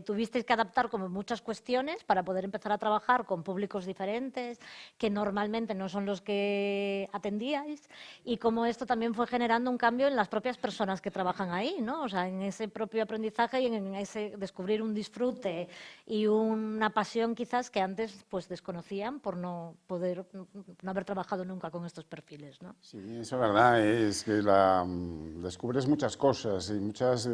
tuvisteis que adaptar como muchas cuestiones para poder empezar a trabajar con públicos diferentes, que normalmente no son los que atendíais, y cómo esto también fue generando un cambio en las propias personas que trabajan ahí, ¿no? O sea, en ese propio aprendizaje y en ese descubrir un disfrute y una pasión quizás que antes pues desconocían por no haber trabajado nunca con estos perfiles, ¿no? Sí, eso es verdad, es que descubres muchas cosas y muchas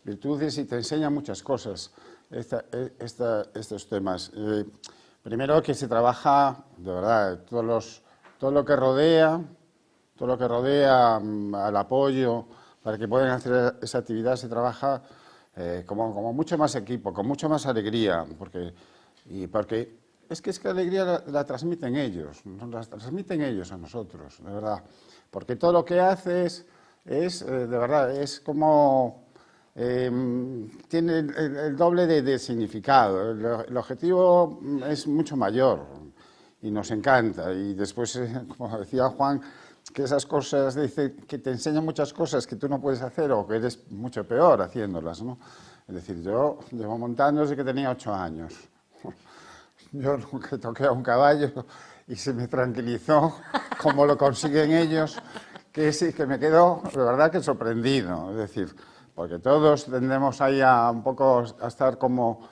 virtudes y te enseña muchas cosas estos temas. Primero que se trabaja, de verdad, todo lo que rodea al apoyo para que puedan hacer esa actividad, se trabaja como mucho más equipo, con mucha más alegría, porque es que alegría la transmiten ellos, nos la transmiten ellos a nosotros, de verdad, porque todo lo que haces de verdad, es como, tiene el doble de significado, el objetivo es mucho mayor y nos encanta, y después, como decía Juan, que esas cosas, dice, que te enseñan muchas cosas que tú no puedes hacer o que eres mucho peor haciéndolas, ¿no? Es decir, yo llevo montando desde que tenía 8 años. Yo nunca toqué a un caballo y se me tranquilizó como lo consiguen ellos, que sí, que me quedo de verdad que sorprendido. Es decir, porque todos tendemos ahí un poco a estar como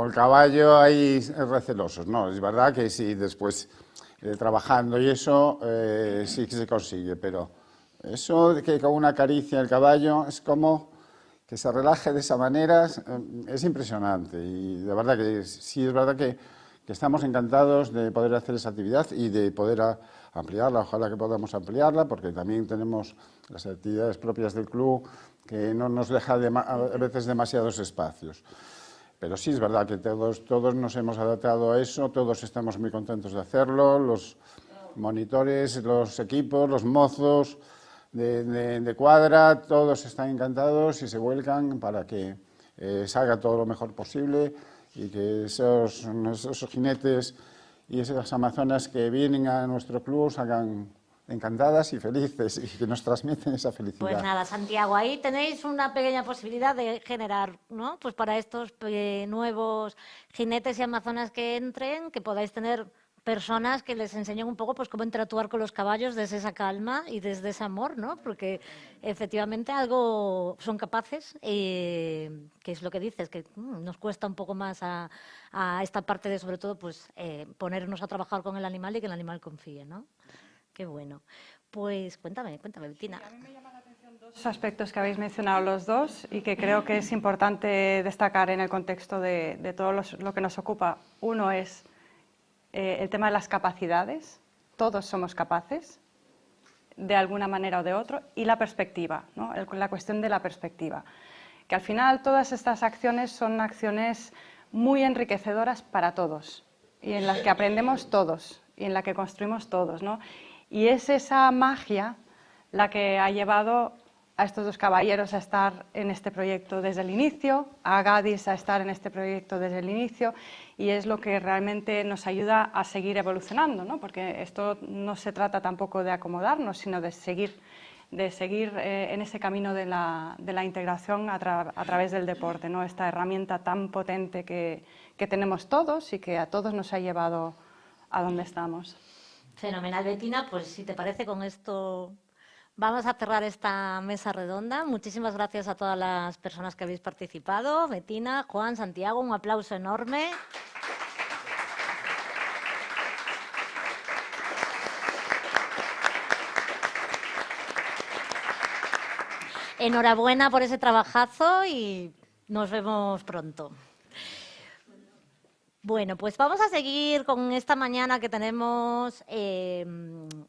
el caballo ahí recelosos, ¿no? Es verdad que sí, después trabajando y eso sí que se consigue, pero eso de que con una caricia el caballo es como que se relaje de esa manera, es impresionante, y de verdad que sí, es verdad que que estamos encantados de poder hacer esa actividad y de poder ampliarla, ojalá que podamos ampliarla, porque también tenemos las actividades propias del club que no nos deja a veces demasiados espacios. Pero sí es verdad que todos nos hemos adaptado a eso, todos estamos muy contentos de hacerlo, los monitores, los equipos, los mozos de cuadra, todos están encantados y se vuelcan para que salga todo lo mejor posible y que esos jinetes y esas amazonas que vienen a nuestro club salgan encantadas y felices y que nos transmiten esa felicidad. Pues nada, Santiago, ahí tenéis una pequeña posibilidad de generar, ¿no? Pues para estos nuevos jinetes y amazonas que entren, que podáis tener personas que les enseñen un poco pues cómo interactuar con los caballos desde esa calma y desde ese amor, ¿no? Porque efectivamente algo son capaces, que es lo que dices, que nos cuesta un poco más a esta parte de, sobre todo, pues ponernos a trabajar con el animal y que el animal confíe, ¿no? Qué bueno. Pues cuéntame, Bettina. A mí me llama la atención dos aspectos que habéis mencionado los dos y que creo que es importante destacar en el contexto de todo lo que nos ocupa. Uno es el tema de las capacidades. Todos somos capaces, de alguna manera o de otra, y la perspectiva, ¿no? La cuestión de la perspectiva. Que al final todas estas acciones son acciones muy enriquecedoras para todos y en las que aprendemos todos y en las que construimos todos, ¿no? Y es esa magia la que ha llevado a estos dos caballeros a estar en este proyecto desde el inicio, a Gadis a estar en este proyecto desde el inicio, y es lo que realmente nos ayuda a seguir evolucionando, ¿no? Porque esto no se trata tampoco de acomodarnos, sino de seguir en ese camino de la integración a través del deporte, ¿no? Esta herramienta tan potente que tenemos todos y que a todos nos ha llevado a donde estamos. Fenomenal, Bettina. Pues si te parece, con esto vamos a cerrar esta mesa redonda. Muchísimas gracias a todas las personas que habéis participado. Bettina, Juan, Santiago, un aplauso enorme. Enhorabuena por ese trabajazo y nos vemos pronto. Bueno, pues vamos a seguir con esta mañana que tenemos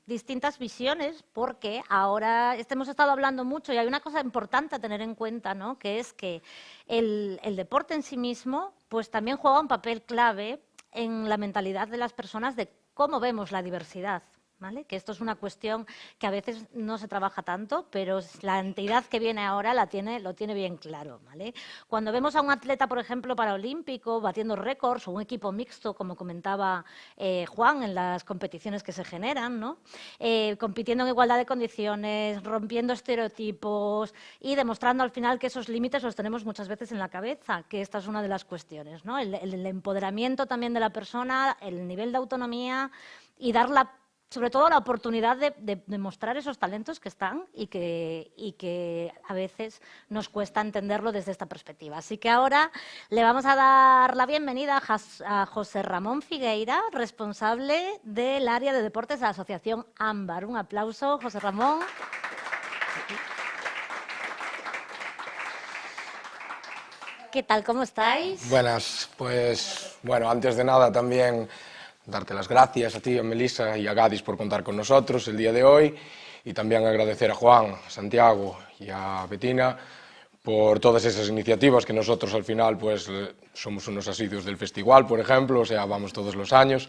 distintas visiones, porque ahora hemos estado hablando mucho y hay una cosa importante a tener en cuenta, ¿no? Que es que el deporte en sí mismo pues también juega un papel clave en la mentalidad de las personas de cómo vemos la diversidad. ¿Vale? Que esto es una cuestión que a veces no se trabaja tanto, pero la entidad que viene ahora lo tiene bien claro. ¿Vale? Cuando vemos a un atleta, por ejemplo, paraolímpico, batiendo récords, o un equipo mixto, como comentaba Juan, en las competiciones que se generan, ¿no? Compitiendo en igualdad de condiciones, rompiendo estereotipos y demostrando al final que esos límites los tenemos muchas veces en la cabeza, que esta es una de las cuestiones, ¿no? El empoderamiento también de la persona, el nivel de autonomía y sobre todo la oportunidad de mostrar esos talentos que están y que a veces nos cuesta entenderlo desde esta perspectiva. Así que ahora le vamos a dar la bienvenida a José Ramón Figueira, responsable del área de deportes de la Asociación Ámbar. Un aplauso, José Ramón. ¿Qué tal? ¿Cómo estáis? Buenas, pues bueno, antes de nada también darte las gracias a ti, a Melissa y a Gadis por contar con nosotros el día de hoy y también agradecer a Juan, a Santiago y a Bettina por todas esas iniciativas que nosotros al final pues somos unos asiduos del festival, por ejemplo, o sea, vamos todos los años,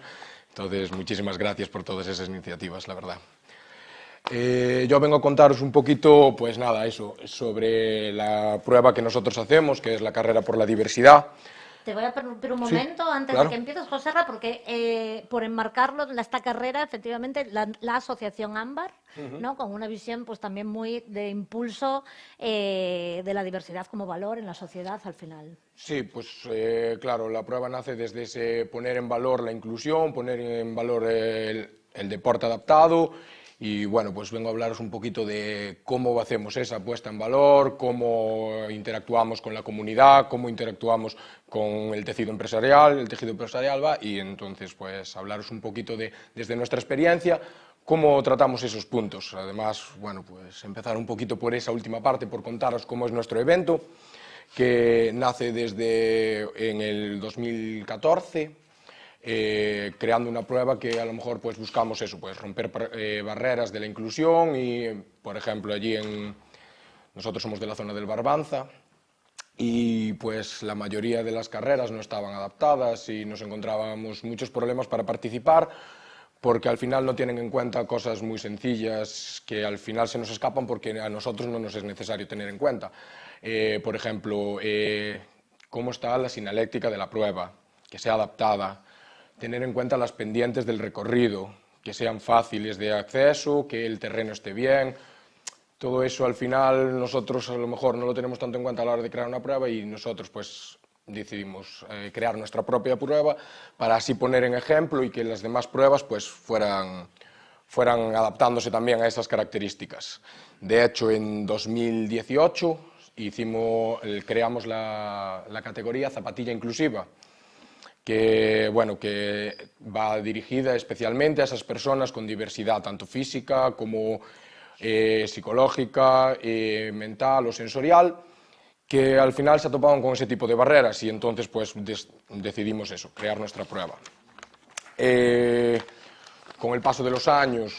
entonces muchísimas gracias por todas esas iniciativas, la verdad. Yo vengo a contaros un poquito, pues nada, eso, sobre la prueba que nosotros hacemos, que es la carrera por la diversidad. Te voy a interrumpir un momento antes de que empieces, Joserra, porque por enmarcarlo en esta carrera, efectivamente, la Asociación Ámbar, ¿no? Con una visión pues también muy de impulso de la diversidad como valor en la sociedad al final. Sí, pues claro, la prueba nace desde ese poner en valor la inclusión, poner en valor el deporte adaptado. Y bueno, pues vengo a hablaros un poquito de cómo hacemos esa puesta en valor, cómo interactuamos con la comunidad, cómo interactuamos con el tejido empresarial va, y entonces pues hablaros un poquito desde nuestra experiencia, cómo tratamos esos puntos. Además, bueno, pues empezar un poquito por esa última parte, por contaros cómo es nuestro evento, que nace en el 2014, creando una prueba que a lo mejor pues buscamos eso, pues romper barreras de la inclusión y, por ejemplo, nosotros somos de la zona del Barbanza y pues la mayoría de las carreras no estaban adaptadas y nos encontrábamos muchos problemas para participar porque al final no tienen en cuenta cosas muy sencillas que al final se nos escapan porque a nosotros no nos es necesario tener en cuenta. Por ejemplo, cómo está la sinaléctica de la prueba, que sea adaptada, tener en cuenta las pendientes del recorrido, que sean fáciles de acceso, que el terreno esté bien. Todo eso al final nosotros a lo mejor no lo tenemos tanto en cuenta a la hora de crear una prueba y nosotros pues decidimos crear nuestra propia prueba para así poner en ejemplo y que las demás pruebas pues fueran adaptándose también a esas características. De hecho, en 2018 creamos la categoría Zapatilla Inclusiva, que va dirigida especialmente a esas personas con diversidad, tanto física como psicológica, mental o sensorial, que al final se topaban con ese tipo de barreras y entonces pues decidimos eso, crear nuestra prueba. Con el paso de los años,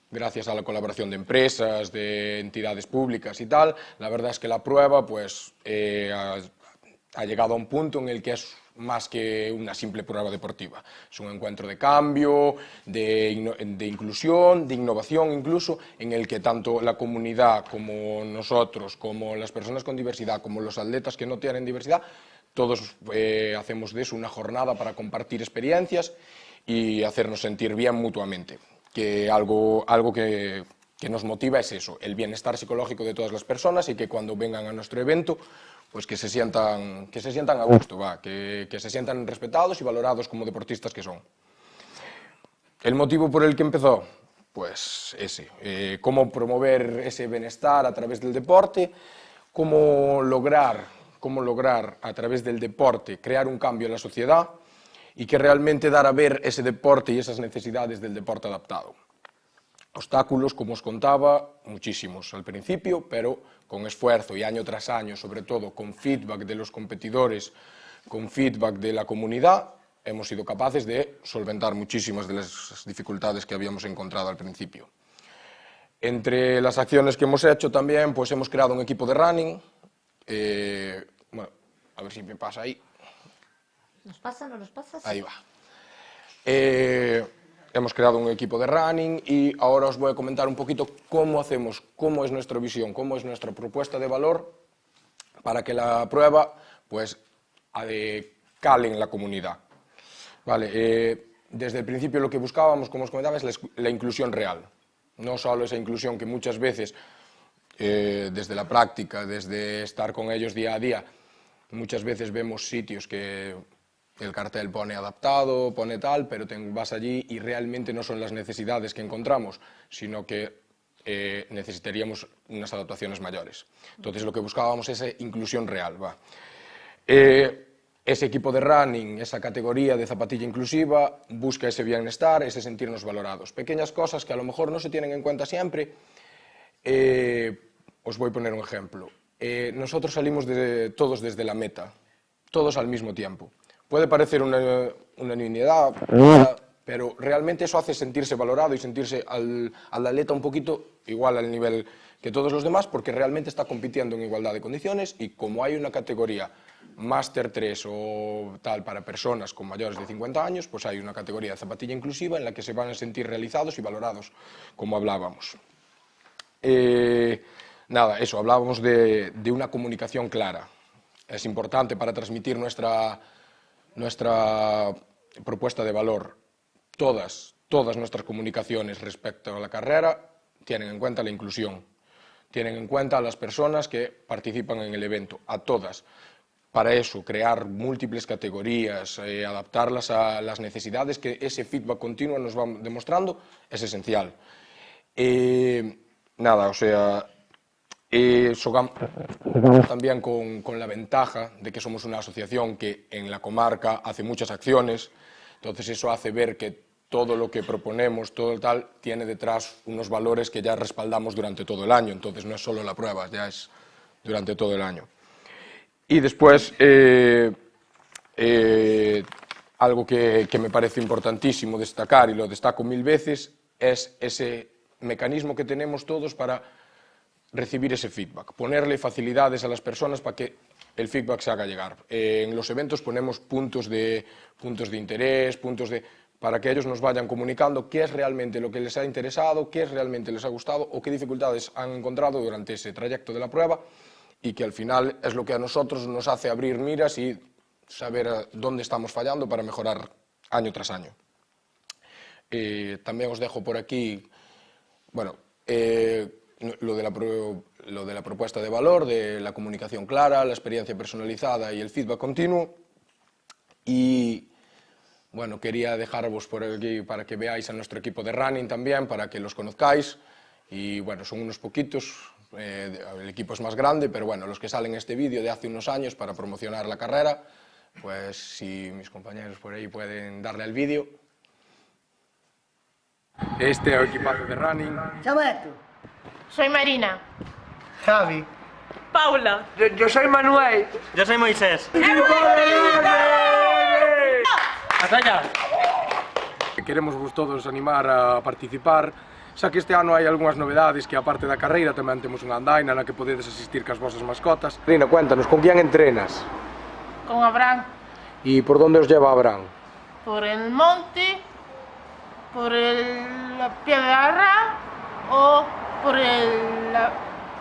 gracias a la colaboración de empresas, de entidades públicas y tal, la verdad es que la prueba pues ha llegado a un punto en el que es más que una simple prueba deportiva. Es un encuentro de cambio, de inclusión, de innovación incluso, en el que tanto la comunidad como nosotros, como las personas con diversidad, como los atletas que no tienen diversidad, todos hacemos de eso una jornada para compartir experiencias y hacernos sentir bien mutuamente. Que algo que nos motiva es eso, el bienestar psicológico de todas las personas y que cuando vengan a nuestro evento pues que se sientan a gusto, que se sientan respetados y valorados como deportistas que son. ¿El motivo por el que empezó? Pues ese, cómo promover ese bienestar a través del deporte, cómo lograr a través del deporte crear un cambio en la sociedad y que realmente dar a ver ese deporte y esas necesidades del deporte adaptado. Obstáculos, como os contaba, muchísimos al principio, pero con esfuerzo y año tras año, sobre todo con feedback de los competidores, con feedback de la comunidad, hemos sido capaces de solventar muchísimas de las dificultades que habíamos encontrado al principio. Entre las acciones que hemos hecho también, pues hemos creado un equipo de running. Bueno, a ver si me pasa ahí. ¿Nos pasa? ¿No nos pasa? Ahí va. Hemos creado un equipo de running y ahora os voy a comentar un poquito cómo hacemos, cómo es nuestra visión, cómo es nuestra propuesta de valor para que la prueba pues cale en la comunidad. Vale, desde el principio lo que buscábamos, como os comentaba, es la inclusión real. No solo esa inclusión que muchas veces, desde la práctica, desde estar con ellos día a día, muchas veces vemos sitios que el cartel pone adaptado, pone tal, pero vas allí y realmente no son las necesidades que encontramos, sino que necesitaríamos unas adaptaciones mayores. Entonces lo que buscábamos es esa inclusión real. Ese equipo de running, esa categoría de zapatilla inclusiva, busca ese bienestar, ese sentirnos valorados. Pequeñas cosas que a lo mejor no se tienen en cuenta siempre. Os voy a poner un ejemplo. Nosotros salimos todos desde la meta, todos al mismo tiempo. Puede parecer una nimiedad, pero realmente eso hace sentirse valorado y sentirse al atleta un poquito igual al nivel que todos los demás, porque realmente está compitiendo en igualdad de condiciones y como hay una categoría Máster 3 o tal para personas con mayores de 50 años, pues hay una categoría de zapatilla inclusiva en la que se van a sentir realizados y valorados, como hablábamos. Nada, eso, hablábamos de una comunicación clara. Es importante para transmitir nuestra propuesta de valor. Todas nuestras comunicaciones respecto a la carrera tienen en cuenta la inclusión, tienen en cuenta a las personas que participan en el evento, a todas. Para eso, crear múltiples categorías, adaptarlas a las necesidades que ese feedback continuo nos va demostrando, es esencial. Nada, o sea, jugamos también con la ventaja de que somos una asociación que en la comarca hace muchas acciones, entonces eso hace ver que todo lo que proponemos, todo el tal, tiene detrás unos valores que ya respaldamos durante todo el año, entonces no es solo la prueba, ya es durante todo el año. Y después algo que me parece importantísimo destacar, y lo destaco 1000 veces, es ese mecanismo que tenemos todos para recibir ese feedback, ponerle facilidades a las personas para que el feedback se haga llegar. En los eventos ponemos puntos de interés, para que ellos nos vayan comunicando qué es realmente lo que les ha interesado, qué es realmente les ha gustado o qué dificultades han encontrado durante ese trayecto de la prueba, y que al final es lo que a nosotros nos hace abrir miras y saber dónde estamos fallando para mejorar año tras año. También os dejo por aquí, bueno, lo de la propuesta de valor, de la comunicación clara, la experiencia personalizada y el feedback continuo. Y bueno, quería dejaros por aquí para que veáis a nuestro equipo de running también, para que los conozcáis. Y bueno, son unos poquitos, el equipo es más grande, pero bueno, los que salen en este vídeo de hace unos años para promocionar la carrera, pues si mis compañeros por ahí pueden darle al vídeo. Este es el equipazo de running. Chabato. Soy Marina. Javi. Paula. Yo soy Manuel. Yo soy Moisés. Hasta allá. Queremos vos todos animar a participar, xa que este ano hai algunhas novedades que aparte da carreira tamén temos unha andaina na que podedes asistir cas vosas mascotas. Marina, cuéntanos, con quién entrenas? Con Abraham. ¿Y por dónde os lleva Abraham? Por el monte, por la Piedra o por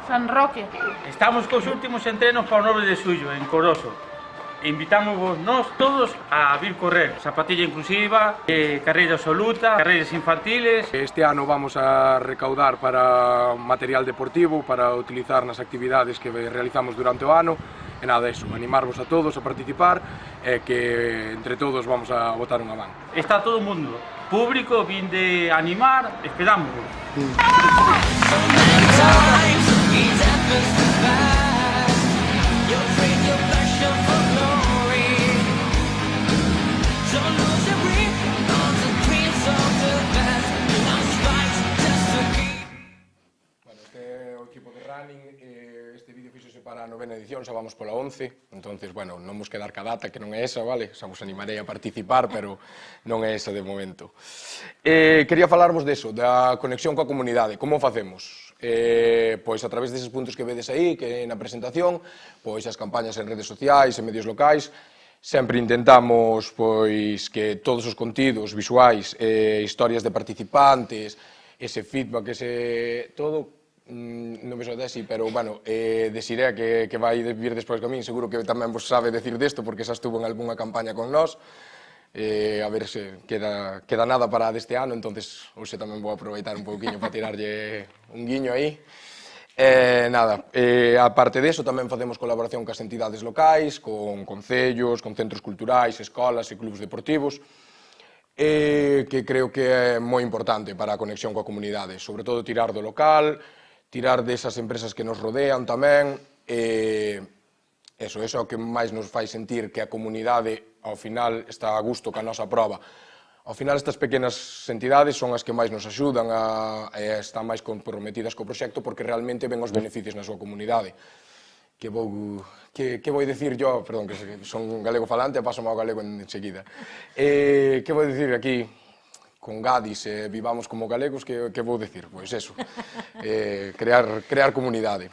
San Roque. Estamos cos últimos entrenos para o 9 de xullo en Coroso. Invitamos nós todos a vir correr. Zapatilla inclusiva, carreira absoluta, carreiras infantiles. Este ano vamos a recaudar para material deportivo, para utilizar nas actividades que realizamos durante o ano. E nada, eso, animarvos a todos a participar e que entre todos vamos a botar unha man. Está todo o mundo, público, vinde a animar, esperamos. Este vídeo fíxose para a 9ª edición, xa vamos pola 11, entonces, bueno, non vos quedar ca data que non é esa, vale? Xa vos animarei a participar, pero non é esa de momento. Quería falarvos deso, da conexión coa comunidade, como facemos? Pois a través deses puntos que vedes aí, que na presentación, pois as campañas en redes sociais, en medios locais, sempre intentamos pois que todos os contidos visuais, historias de participantes, ese feedback, ese todo, non me so desi, pero, bueno, Desiré, que vai vir despois que a min, seguro que tamén vos sabe decir desto, porque xa estuvo en algunha campaña con nós. A ver se queda nada para deste ano, entonces hoxe tamén vou aproveitar un pouquiño para tirarlle un guiño aí. Nada, aparte deso, tamén facemos colaboración cas entidades locais, con concellos, con centros culturais, escolas e clubes deportivos, que creo que é moi importante para a conexión coa comunidade, sobre todo tirar do local, tirar desas empresas que nos rodean tamén, eso é o que máis nos fai sentir que a comunidade ao final está a gusto ca nosa proba. Ao final estas pequenas entidades son as que máis nos axudan e están máis comprometidas co proxecto porque realmente ven os beneficios na súa comunidade. Que vou dicir yo, perdón, que son galego falante e paso ao galego enseguida. Que vou dicir aquí? Con Gadis, vivamos como galegos, que vou dicir? Pois eso, crear comunidade.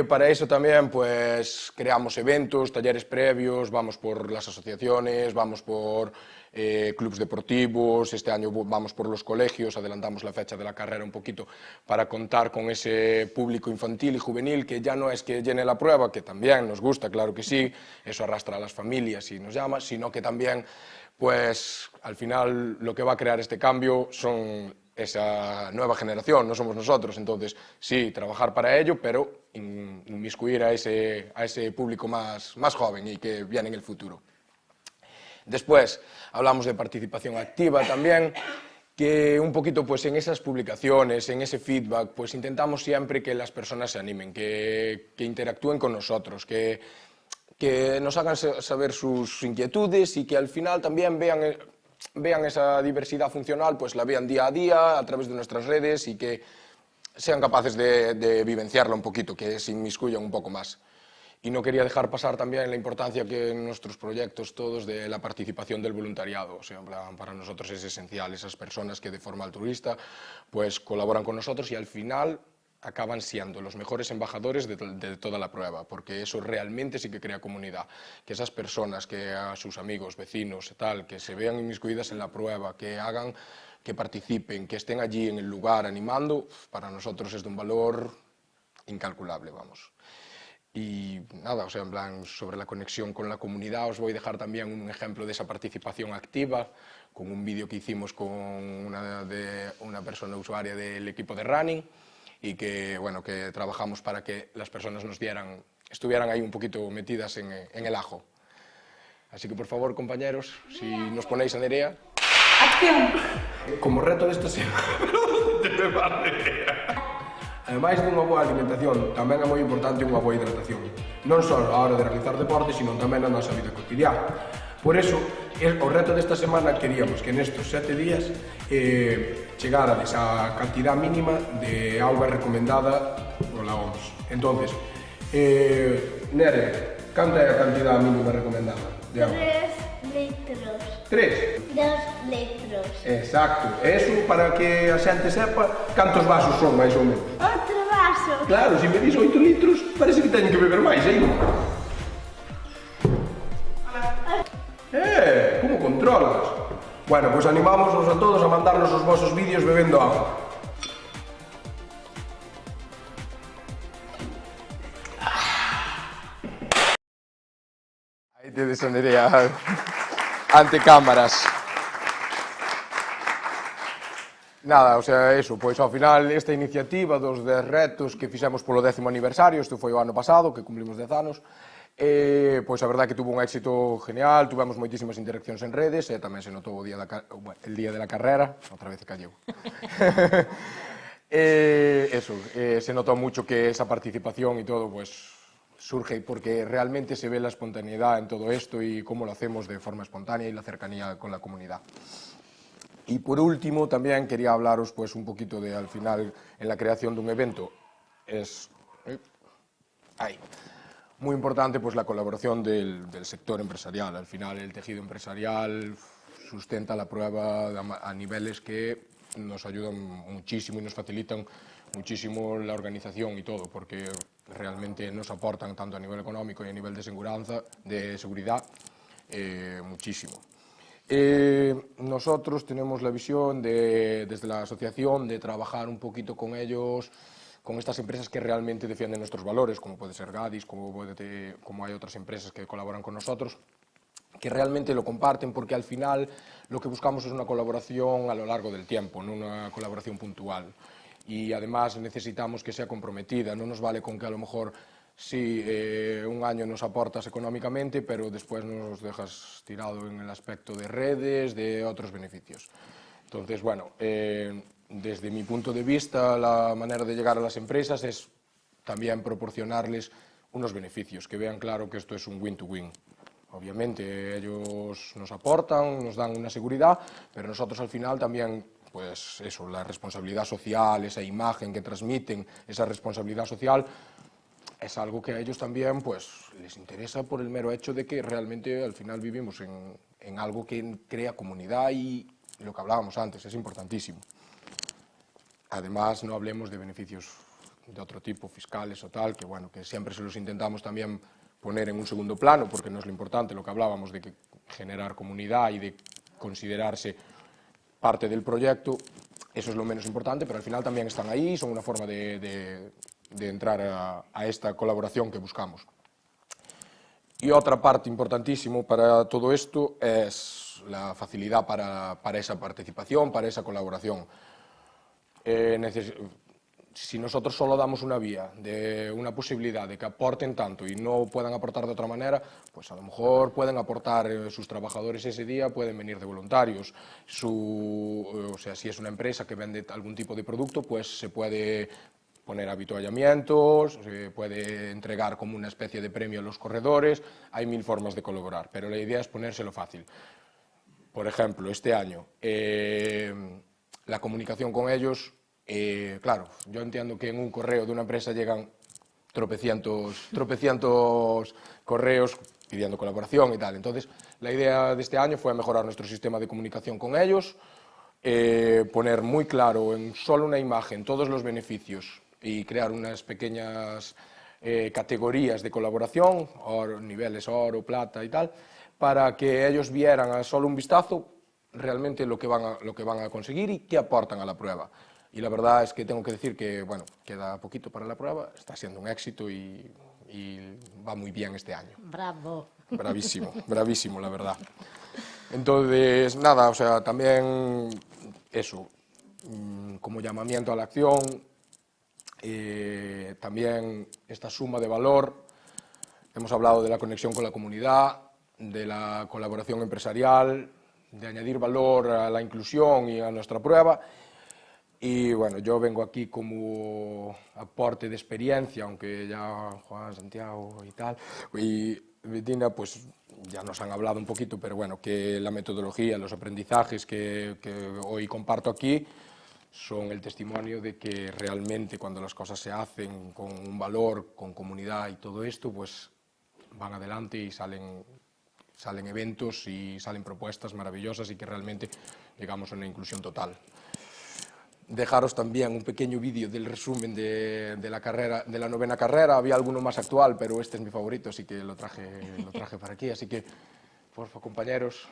Para eso tamén, pues, creamos eventos, talleres previos, vamos por las asociaciones, vamos por clubs deportivos, este año vamos por los colegios, adelantamos la fecha de la carrera un poquito para contar con ese público infantil y juvenil que ya no es que llene la prueba, que también nos gusta, claro que sí, eso arrastra a las familias y nos llama, sino que también, pues, al final lo que va a crear este cambio son esa nueva generación, no somos nosotros, entonces sí, trabajar para ello, pero inmiscuir a ese público más joven y que viene en el futuro. Después hablamos de participación activa también, que un poquito pues en esas publicaciones, en ese feedback, pues intentamos siempre que las personas se animen, que interactúen con nosotros, que nos hagan saber sus inquietudes y que al final también vean esa diversidad funcional, pues la vean día a día a través de nuestras redes y que sean capaces de vivenciarla un poquito, que se inmiscuyan un poco más. Y no quería dejar pasar también la importancia que en nuestros proyectos todos de la participación del voluntariado. O sea, en plan, para nosotros es esencial esas personas que de forma altruista pues colaboran con nosotros y al final acaban siendo los mejores embajadores de toda la prueba, porque eso realmente sí que crea comunidad. Que esas personas, que a sus amigos, vecinos, tal, que se vean inmiscuidas en la prueba, que hagan, que participen, que estén allí en el lugar animando, para nosotros es de un valor incalculable, vamos. Y nada, o sea, en plan, sobre la conexión con la comunidad, os voy a dejar también un ejemplo de esa participación activa, con un vídeo que hicimos con una persona usuaria del equipo de running, y que, bueno, que trabajamos para que las personas estuvieran ahí un poquito metidas en el ajo. Así que, por favor, compañeros, si nos ponéis a Nerea. ¡Acción! Como reto desta semana, ademais dunha boa alimentación, tamén é moi importante unha boa hidratación, non só a hora de realizar deporte, sino tamén na nosa vida cotidiana. Por eso, o reto desta semana queríamos que nestes 7 días chegarades a cantidad mínima de auga recomendada pola OMS. Entonces, Nere, canta é a cantidad mínima recomendada de auga? 3 litros. 3? 2 litros. Exacto. Eso para que a xente sepa cantos vasos son, máis ou menos. Outro vaso. Claro, se me dis 8 litros, parece que teñen que beber máis, Como controlas? Bueno, pois animámonos a todos a mandarnos os vosos vídeos bebendo agua. Aí te desonería ante cámaras. Nada, o sea, eso, pois ao final esta iniciativa dos 10 retos que fixemos polo 10º aniversario, isto foi o ano pasado, que cumplimos 10 anos, pois a verdade que tuvo un éxito genial, tuvemos moitísimas interaccións en redes e tamén se notou el día de la carrera, outra vez calleu. Se notou mucho que esa participación e todo, pues surge porque realmente se ve la espontaneidad en todo esto y cómo lo hacemos de forma espontánea y la cercanía con la comunidad. Y por último, también quería hablaros pues un poquito de, al final, en la creación de un evento, es muy importante pues la colaboración del sector empresarial. Al final, el tejido empresarial sustenta la prueba a niveles que nos ayudan muchísimo y nos facilitan muchísimo la organización y todo, porque realmente nos aportan tanto a nivel económico y a nivel de seguridad muchísimo. Nosotros tenemos la visión desde la asociación de trabajar un poquito con ellos, con estas empresas que realmente defienden nuestros valores, como puede ser Gadis, como hay otras empresas que colaboran con nosotros, que realmente lo comparten, porque al final lo que buscamos es una colaboración a lo largo del tiempo, no una colaboración puntual. Y además necesitamos que sea comprometida, no nos vale con que a lo mejor sí, un año nos aportas económicamente, pero después nos dejas tirado en el aspecto de redes, de otros beneficios. Entonces, bueno, desde mi punto de vista, la manera de llegar a las empresas es también proporcionarles unos beneficios, que vean claro que esto es un win-to-win. Obviamente ellos nos aportan, nos dan una seguridad, pero nosotros al final también, pues eso, la responsabilidad social, esa imagen que transmiten, esa responsabilidad social, es algo que a ellos también pues les interesa por el mero hecho de que realmente al final vivimos en algo que crea comunidad y lo que hablábamos antes, es importantísimo. Además, no hablemos de beneficios de otro tipo, fiscales o tal, que bueno, que siempre se los intentamos también poner en un segundo plano, porque no es lo importante, lo que hablábamos de que generar comunidad y de considerarse parte del proyecto, eso es lo menos importante, pero al final también están ahí, son una forma de entrar a esta colaboración que buscamos. Y otra parte importantísima para todo esto es la facilidad para esa participación, para esa colaboración. Si nosotros solo damos una vía, de una posibilidad de que aporten tanto y no puedan aportar de otra manera, pues a lo mejor pueden aportar sus trabajadores ese día, pueden venir de voluntarios. O sea, si es una empresa que vende algún tipo de producto, pues se puede poner avituallamientos, se puede entregar como una especie de premio a los corredores, hay 1000 formas de colaborar, pero la idea es ponérselo fácil. Por ejemplo, este año, la comunicación con ellos, claro, yo entiendo que en un correo de una empresa llegan tropecientos correos pidiendo colaboración y tal. Entonces, la idea de este año fue mejorar nuestro sistema de comunicación con ellos, poner muy claro en solo una imagen todos los beneficios y crear unas pequeñas categorías de colaboración, niveles oro, plata y tal, para que ellos vieran a solo un vistazo realmente lo que van a conseguir y qué aportan a la prueba. Y la verdad es que tengo que decir que, bueno, queda poquito para la prueba, está siendo un éxito y va muy bien este año. Bravo. Bravísimo, bravísimo, la verdad. Entonces, nada, o sea, también eso, como llamamiento a la acción, también esta suma de valor. Hemos hablado de la conexión con la comunidad, de la colaboración empresarial, de añadir valor a la inclusión y a nuestra prueba. Y bueno, yo vengo aquí como aporte de experiencia, aunque ya Juan, Santiago y tal, y Bettina pues ya nos han hablado un poquito, pero bueno, que la metodología, los aprendizajes que hoy comparto aquí son el testimonio de que realmente cuando las cosas se hacen con un valor, con comunidad y todo esto, pues van adelante y salen eventos y salen propuestas maravillosas y que realmente llegamos a una inclusión total. Dejaros también un pequeño vídeo del resumen de la carrera, de la 9ª carrera. Había alguno más actual, pero este es mi favorito, así que lo traje para aquí. Así que, por favor, compañeros.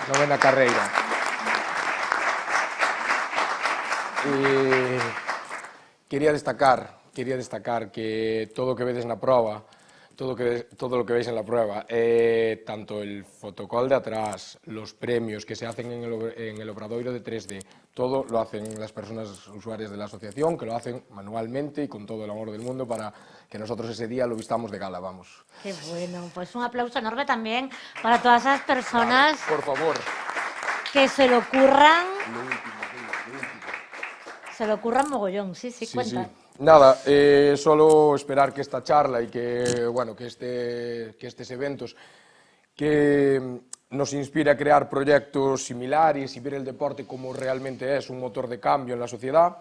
Novena carreira. Quería destacar que todo o que vedes na proba, todo lo que veis en la prueba, tanto el fotocall de atrás, los premios que se hacen en el obradoiro de 3D, todo lo hacen las personas usuarias de la asociación, que lo hacen manualmente y con todo el amor del mundo para que nosotros ese día lo vistamos de gala, vamos. Qué bueno, pues un aplauso enorme también para todas esas personas por favor, que se lo curran. Se lo curran mogollón, sí, cuenta. Sí. Nada, solo esperar que esta charla y que, bueno, que estos eventos que nos inspire a crear proyectos similares y ver el deporte como realmente es un motor de cambio en la sociedad.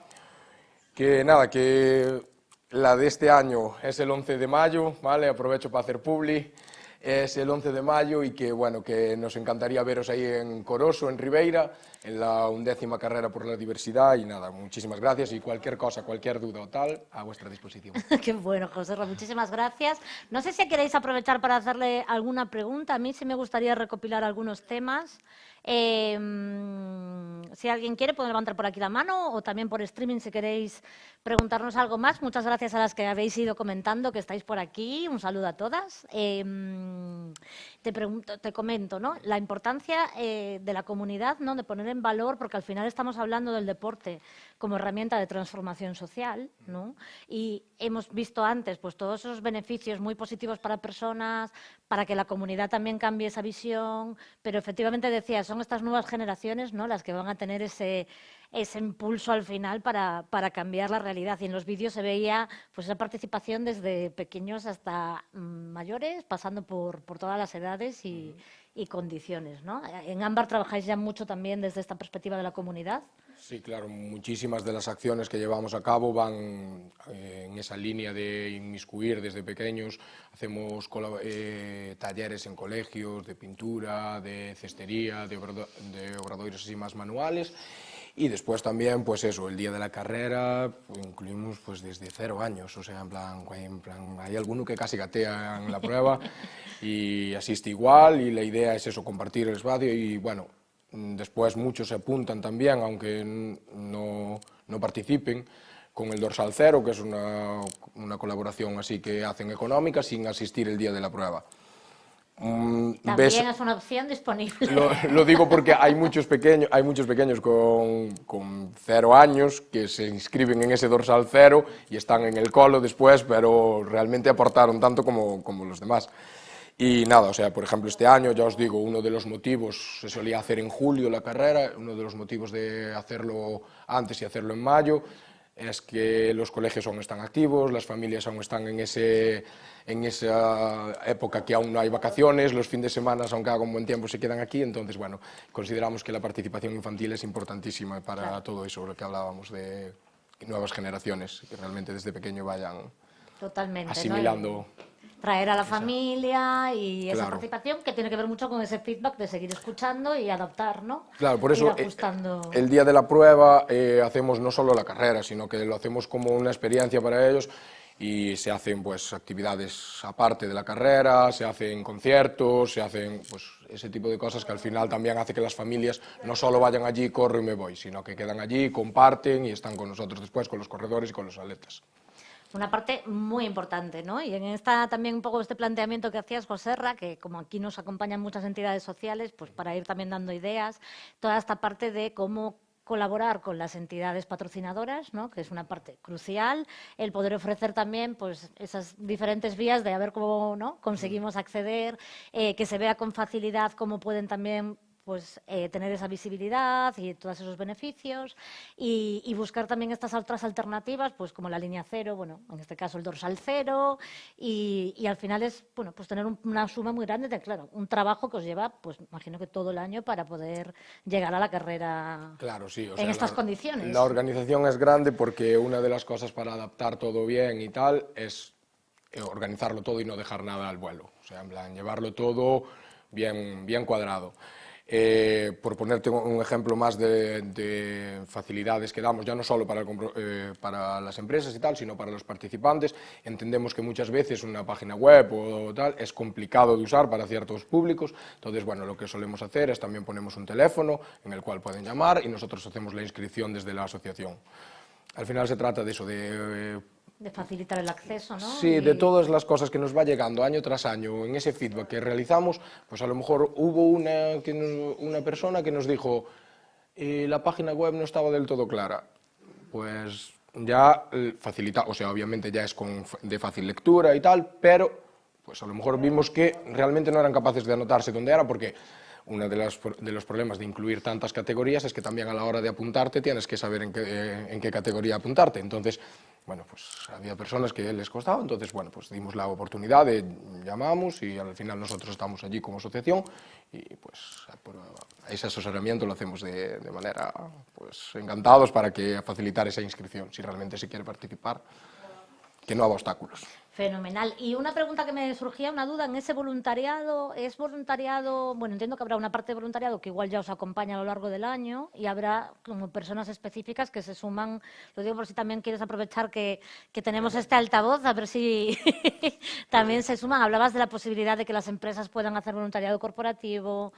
Que nada, que la de este año es el 11 de mayo, ¿vale? Aprovecho para hacer publi. Es el 11 de mayo y que, bueno, que nos encantaría veros ahí en Coroso, en Ribeira, en la 11ª carrera por la diversidad y nada, muchísimas gracias y cualquier cosa, cualquier duda o tal, a vuestra disposición. Qué bueno, José Ra, muchísimas gracias. No sé si queréis aprovechar para hacerle alguna pregunta. A mí sí me gustaría recopilar algunos temas. Si alguien quiere, puede levantar por aquí la mano o también por streaming si queréis preguntarnos algo más. Muchas gracias a las que habéis ido comentando que estáis por aquí. Un saludo a todas. Te comento, ¿no? La importancia de la comunidad, ¿no? De poner en valor, porque al final estamos hablando del deporte como herramienta de transformación social, ¿no? Y hemos visto antes pues todos esos beneficios muy positivos para personas, para que la comunidad también cambie esa visión, pero efectivamente decía, son estas nuevas generaciones, ¿no? Las que van a tener ese impulso al final para cambiar la realidad. Y en los vídeos se veía pues esa participación desde pequeños hasta mayores, pasando por todas las edades y condiciones, ¿no? En Ámbar trabajáis ya mucho también desde esta perspectiva de la comunidad. Sí, claro, muchísimas de las acciones que llevamos a cabo van en esa línea de inmiscuir desde pequeños. Hacemos talleres en colegios de pintura, de cestería, de obradoiros así más manuales. Y después también, pues eso, el día de la carrera incluimos pues desde 0 años, o sea, en plan hay alguno que casi gatea en la prueba y asiste igual y la idea es eso, compartir el espacio y bueno, después muchos se apuntan también, aunque no participen, con el dorsal cero, que es una colaboración así que hacen económica sin asistir el día de la prueba. También es una opción disponible. Lo digo porque hay muchos pequeños con 0 años que se inscriben en ese dorsal cero y están en el colo después, pero realmente aportaron tanto como los demás. Y nada, o sea, por ejemplo, este año, ya os digo, uno de los motivos, se solía hacer en julio la carrera, uno de los motivos de hacerlo antes y hacerlo en mayo, es que los colegios aún están activos, las familias aún están en esa época que aún no hay vacaciones, los fines de semana, aunque haga un buen tiempo, se quedan aquí, entonces, bueno, consideramos que la participación infantil es importantísima para todo eso, lo que hablábamos de nuevas generaciones, que realmente desde pequeño vayan asimilando. ¿No? Traer a la familia y esa participación que tiene que ver mucho con ese feedback de seguir escuchando y adaptar, ¿no? Claro, por eso el día de la prueba hacemos no solo la carrera, sino que lo hacemos como una experiencia para ellos y se hacen pues actividades aparte de la carrera, se hacen conciertos, se hacen pues ese tipo de cosas que al final también hace que las familias no solo vayan allí, corro y me voy, sino que quedan allí, comparten y están con nosotros después, con los corredores y con los atletas. Una parte muy importante, ¿no? Y en esta también un poco este planteamiento que hacías, José Ra, que como aquí nos acompañan muchas entidades sociales, pues para ir también dando ideas, toda esta parte de cómo colaborar con las entidades patrocinadoras, ¿no? Que es una parte crucial, el poder ofrecer también pues esas diferentes vías de a ver cómo, ¿no? Conseguimos acceder, que se vea con facilidad cómo pueden también pues tener esa visibilidad y todos esos beneficios y buscar también estas otras alternativas, pues como la línea cero, bueno, en este caso el dorsal cero y al final es, bueno, pues tener una suma muy grande de, claro, un trabajo que os lleva, pues imagino que todo el año para poder llegar a la carrera claro, sí, o en estas condiciones. La organización es grande porque una de las cosas para adaptar todo bien y tal es organizarlo todo y no dejar nada al vuelo, o sea, en plan, llevarlo todo bien cuadrado. Por ponerte un ejemplo más de facilidades que damos, ya no solo para las empresas y tal, sino para los participantes, entendemos que muchas veces una página web o tal es complicado de usar para ciertos públicos, entonces bueno, lo que solemos hacer es también ponemos un teléfono en el cual pueden llamar y nosotros hacemos la inscripción desde la asociación. Al final se trata de eso, de facilitar el acceso, ¿no? Sí, de todas las cosas que nos va llegando año tras año en ese feedback que realizamos, pues a lo mejor hubo una persona que nos dijo la página web no estaba del todo clara. Pues ya facilita, o sea, obviamente ya es de fácil lectura y tal, pero pues a lo mejor vimos que realmente no eran capaces de anotarse dónde era porque uno de los problemas de incluir tantas categorías es que también a la hora de apuntarte tienes que saber en qué categoría apuntarte. Entonces, bueno, pues había personas que les costaba, entonces, bueno, pues dimos la oportunidad llamamos y al final nosotros estamos allí como asociación y pues ese asesoramiento lo hacemos de manera, pues encantados para facilitar esa inscripción, si realmente se quiere participar, que no haga obstáculos. Fenomenal. Y una pregunta que me surgía, una duda, en ese voluntariado, ¿es voluntariado? Bueno, entiendo que habrá una parte de voluntariado que igual ya os acompaña a lo largo del año y habrá como personas específicas que se suman, lo digo por si también quieres aprovechar que tenemos este altavoz, a ver si también se suman. Hablabas de la posibilidad de que las empresas puedan hacer voluntariado corporativo.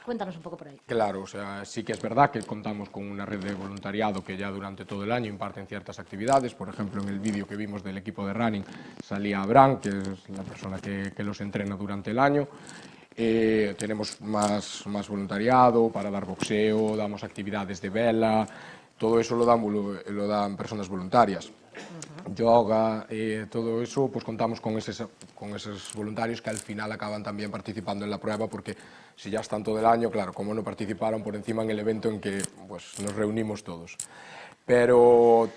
Cuéntanos un poco por ahí. Claro, o sea, sí que es verdad que contamos con una red de voluntariado que ya durante todo el año imparten ciertas actividades. Por ejemplo, en el vídeo que vimos del equipo de running salía Abraham, que es la persona que los entrena durante el año. Tenemos más voluntariado para dar boxeo, damos actividades de vela, todo eso lo dan personas voluntarias. Yoga, todo eso, pues contamos con esos voluntarios que al final acaban también participando en la prueba, porque si ya están todo el año, claro, como no participaron por encima en el evento en que pues, nos reunimos todos. Pero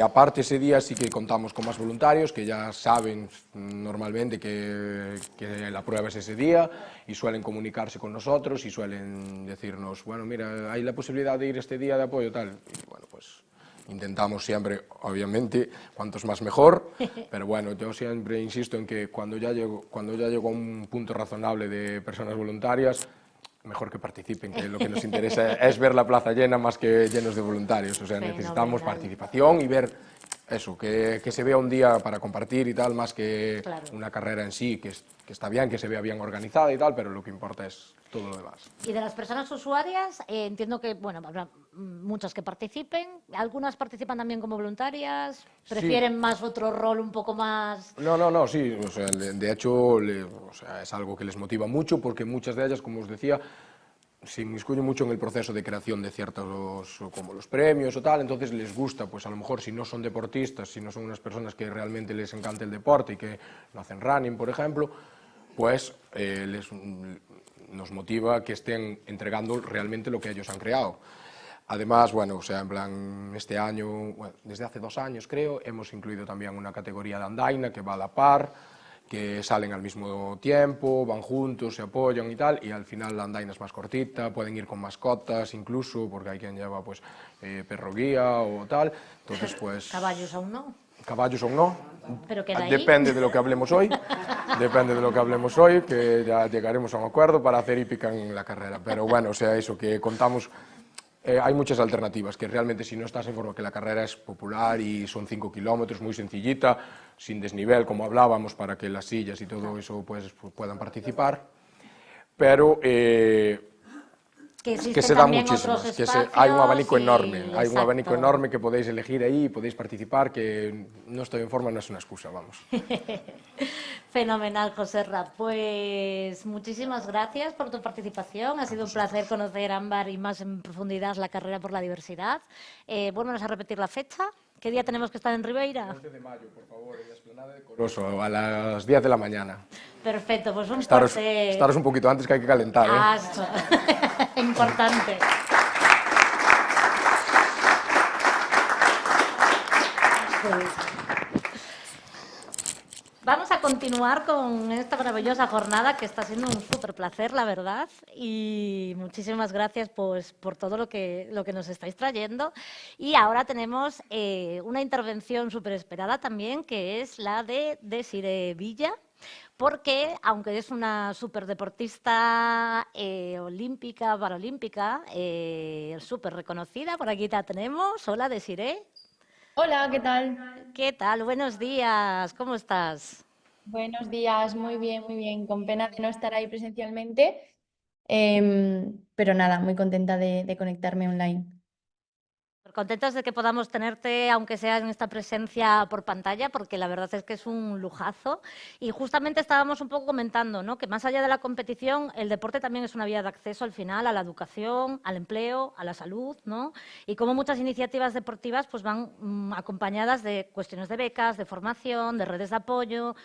aparte ese día sí que contamos con más voluntarios que ya saben normalmente que la prueba es ese día y suelen comunicarse con nosotros y suelen decirnos, bueno, mira, hay la posibilidad de ir este día de apoyo, tal, y bueno, pues intentamos siempre, obviamente, cuantos más mejor, pero bueno, yo siempre insisto en que cuando ya llego a un punto razonable de personas voluntarias, mejor que participen, que lo que nos interesa es ver la plaza llena más que llenos de voluntarios, o sea, necesitamos participación y ver eso, que se vea un día para compartir y tal, más que una carrera en sí, que está bien, que se vea bien organizada y tal, pero lo que importa es todo lo demás. Y de las personas usuarias, entiendo que, bueno, habrá muchas que participen, algunas participan también como voluntarias, prefieren más otro rol un poco más... No, sí, o sea, de hecho, o sea, es algo que les motiva mucho, porque muchas de ellas, como os decía, se inmiscuyen mucho en el proceso de creación de ciertos, como los premios o tal, entonces les gusta, pues a lo mejor si no son deportistas, si no son unas personas que realmente les encanta el deporte y que no hacen running, por ejemplo, pues nos motiva que estén entregando realmente lo que ellos han creado. Además, bueno, o sea, en plan, este año, bueno, desde hace 2 años creo, hemos incluido también una categoría de andaina que va a la par, que salen al mismo tiempo, van juntos, se apoyan y tal, y al final la andaina es más cortita, pueden ir con mascotas incluso, porque hay quien lleva pues perro guía o tal, entonces pues... Caballos aún no. Caballos aún no. Pero queda ahí. Depende de lo que hablemos hoy, que ya llegaremos a un acuerdo para hacer hípica en la carrera, pero bueno, o sea, eso, que contamos... hay muchas alternativas, que realmente si no estás en forma, que la carrera es popular y son 5 kilómetros, muy sencillita, sin desnivel, como hablábamos, para que las sillas y todo eso pues, puedan participar, pero que se dan muchísimas, hay un abanico enorme, hay un abanico enorme que podéis elegir ahí y podéis participar, que no estoy en forma no es una excusa, vamos. Fenomenal, Joserra. Pues muchísimas gracias por tu participación. Ha sido un placer conocer Ámbar y más en profundidad la carrera por la diversidad. Vuélvenos a repetir la fecha. ¿Qué día tenemos que estar en Ribeira? 11 de mayo, por favor, en la Explanada de Coroso, a las 10 de la mañana. Perfecto, pues un estaros un poquito antes, que hay que calentar. Importante. Vamos a continuar con esta maravillosa jornada que está siendo un súper placer, la verdad, y muchísimas gracias pues, por todo lo que nos estáis trayendo. Y ahora tenemos una intervención súper esperada también, que es la de Desiree Villa, porque aunque es una superdeportista olímpica, paralímpica, súper reconocida, por aquí la tenemos. Hola, Desiree. Hola, ¿qué tal? ¿Qué tal? Buenos días, ¿cómo estás? Buenos días, muy bien, con pena de no estar ahí presencialmente, pero nada, muy contenta de conectarme online. Contentos de que podamos tenerte, aunque sea en esta presencia por pantalla, porque la verdad es que es un lujazo. Y justamente estábamos un poco comentando, ¿no?, que más allá de la competición, el deporte también es una vía de acceso al final a la educación, al empleo, a la salud, ¿no? Y como muchas iniciativas deportivas pues van acompañadas de cuestiones de becas, de formación, de redes de apoyo.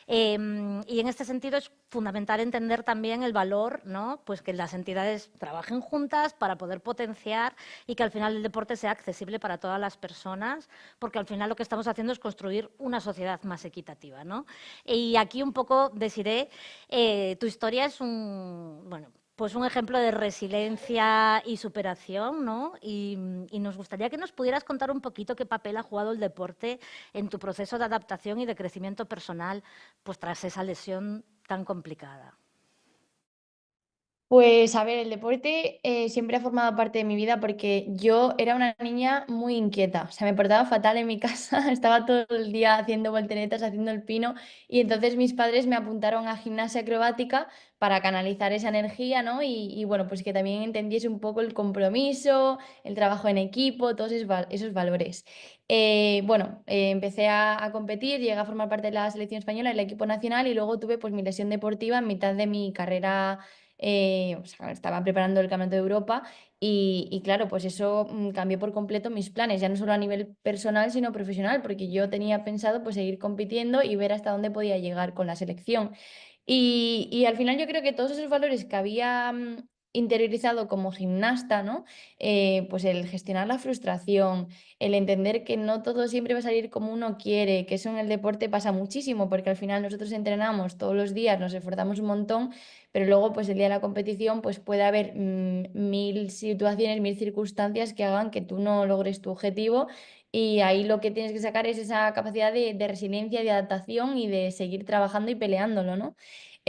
Y en este sentido es fundamental entender también el valor, ¿no?, pues que las entidades trabajen juntas para poder potenciar y que al final el deporte sea accesible para todas las personas, porque al final lo que estamos haciendo es construir una sociedad más equitativa, ¿no? Y aquí un poco, Desiree, tu historia es bueno, pues un ejemplo de resiliencia y superación, ¿no? Y nos gustaría que nos pudieras contar un poquito qué papel ha jugado el deporte en tu proceso de adaptación y de crecimiento personal, pues tras esa lesión tan complicada. Pues a ver, el deporte siempre ha formado parte de mi vida porque yo era una niña muy inquieta, o sea, me portaba fatal en mi casa, estaba todo el día haciendo volteretas, haciendo el pino y entonces mis padres me apuntaron a gimnasia acrobática para canalizar esa energía, ¿no? Y bueno, pues que también entendiese un poco el compromiso, el trabajo en equipo, todos esos valores. Bueno, empecé a competir, llegué a formar parte de la selección española, del equipo nacional y luego tuve pues mi lesión deportiva en mitad de mi carrera. O sea, estaba preparando el Campeonato de Europa y claro, pues eso cambió por completo mis planes, ya no solo a nivel personal, sino profesional, porque yo tenía pensado pues seguir compitiendo y ver hasta dónde podía llegar con la selección. Y al final yo creo que todos esos valores que había interiorizado como gimnasta, ¿no? Pues el gestionar la frustración, el entender que no todo siempre va a salir como uno quiere, que eso en el deporte pasa muchísimo, porque al final nosotros entrenamos todos los días, nos esforzamos un montón, pero luego pues el día de la competición pues puede haber mil situaciones, mil circunstancias que hagan que tú no logres tu objetivo y ahí lo que tienes que sacar es esa capacidad de resiliencia, de adaptación y de seguir trabajando y peleándolo, ¿no?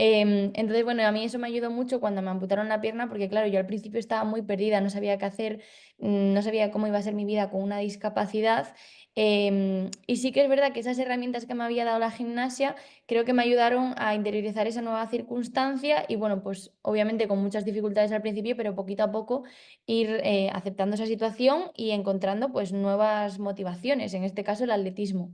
Entonces, bueno, a mí eso me ayudó mucho cuando me amputaron la pierna, porque claro, yo al principio estaba muy perdida, no sabía qué hacer, no sabía cómo iba a ser mi vida con una discapacidad. Y sí que es verdad que esas herramientas que me había dado la gimnasia creo que me ayudaron a interiorizar esa nueva circunstancia y bueno, pues obviamente con muchas dificultades al principio, pero poquito a poco ir aceptando esa situación y encontrando pues nuevas motivaciones, en este caso el atletismo.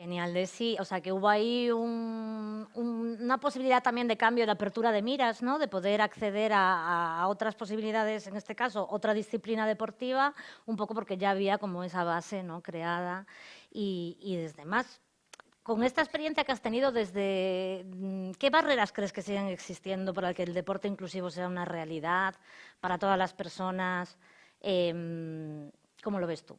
Genial, sí, o sea que hubo ahí una posibilidad también de cambio, de apertura de miras, ¿no? De poder acceder a otras posibilidades, en este caso, otra disciplina deportiva, un poco porque ya había como esa base, ¿no? Creada y desde más. Con esta experiencia que has tenido, ¿desde qué barreras crees que siguen existiendo para que el deporte inclusivo sea una realidad para todas las personas? ¿Cómo lo ves tú?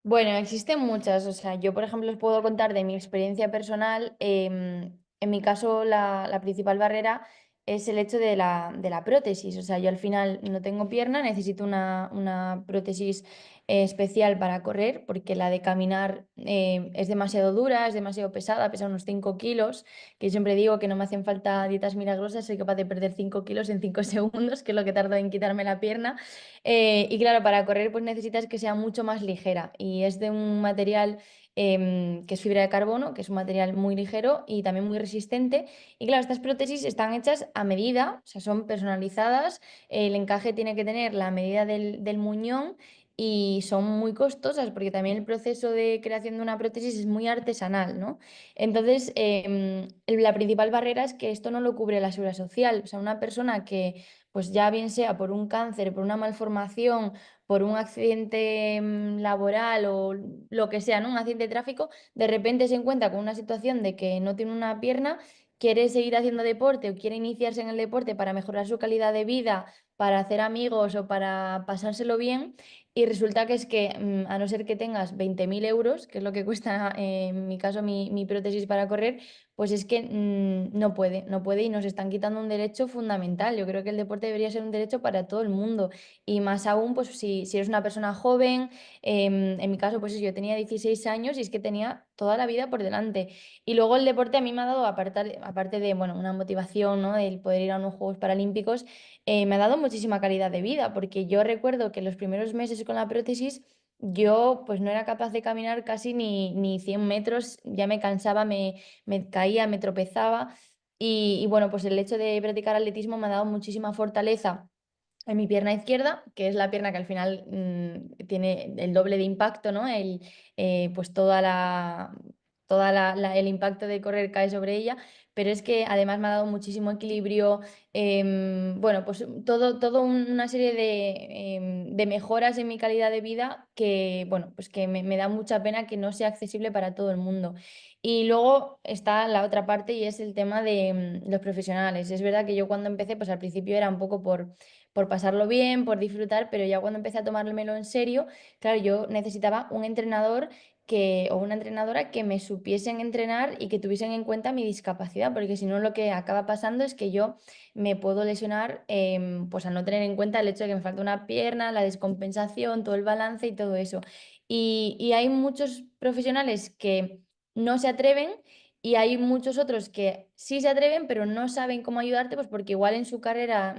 Bueno, existen muchas. O sea, yo, por ejemplo, os puedo contar de mi experiencia personal. En mi caso, la principal barrera es el hecho de la prótesis. O sea, yo al final no tengo pierna, necesito una prótesis especial para correr, porque la de caminar es demasiado dura, es demasiado pesada, pesa unos 5 kilos, que yo siempre digo que no me hacen falta dietas milagrosas, soy capaz de perder 5 kilos en 5 segundos, que es lo que tardo en quitarme la pierna. Y claro, para correr pues necesitas que sea mucho más ligera y es de un material que es fibra de carbono, que es un material muy ligero y también muy resistente. Y claro, estas prótesis están hechas a medida, o sea, son personalizadas, el encaje tiene que tener la medida del muñón y son muy costosas porque también el proceso de creación de una prótesis es muy artesanal, ¿no? Entonces, la principal barrera es que esto no lo cubre la seguridad social. O sea, una persona que pues ya bien sea por un cáncer, por una malformación, por un accidente laboral o lo que sea, ¿no? Un accidente de tráfico, de repente se encuentra con una situación de que no tiene una pierna, quiere seguir haciendo deporte o quiere iniciarse en el deporte para mejorar su calidad de vida, para hacer amigos o para pasárselo bien. Y resulta que es que, a no ser que tengas 20.000 euros, que es lo que cuesta en mi caso mi prótesis para correr, pues es que no puede y nos están quitando un derecho fundamental. Yo creo que el deporte debería ser un derecho para todo el mundo y más aún pues si eres una persona joven, en mi caso pues yo tenía 16 años y es que tenía toda la vida por delante. Y luego el deporte a mí me ha dado, aparte de bueno, una motivación, ¿no? El poder ir a unos Juegos Paralímpicos, me ha dado muchísima calidad de vida porque yo recuerdo que los primeros meses con la prótesis yo pues no era capaz de caminar casi ni 100 metros, ya me cansaba, me caía, me tropezaba y bueno, pues el hecho de practicar atletismo me ha dado muchísima fortaleza en mi pierna izquierda, que es la pierna que al final tiene el doble de impacto, ¿no? Pues el impacto de correr cae sobre ella, pero es que además me ha dado muchísimo equilibrio, bueno, pues todo una serie de mejoras en mi calidad de vida que, bueno, pues que me da mucha pena que no sea accesible para todo el mundo. Y luego está la otra parte y es el tema de los profesionales. Es verdad que yo cuando empecé, pues al principio era un poco por pasarlo bien, por disfrutar, pero ya cuando empecé a tomármelo en serio, claro, yo necesitaba un entrenador o una entrenadora que me supiesen entrenar y que tuviesen en cuenta mi discapacidad, porque si no lo que acaba pasando es que yo me puedo lesionar pues al no tener en cuenta el hecho de que me falta una pierna, la descompensación, todo el balance y todo eso. Y hay muchos profesionales que no se atreven y hay muchos otros que sí se atreven, pero no saben cómo ayudarte, pues porque igual en su carrera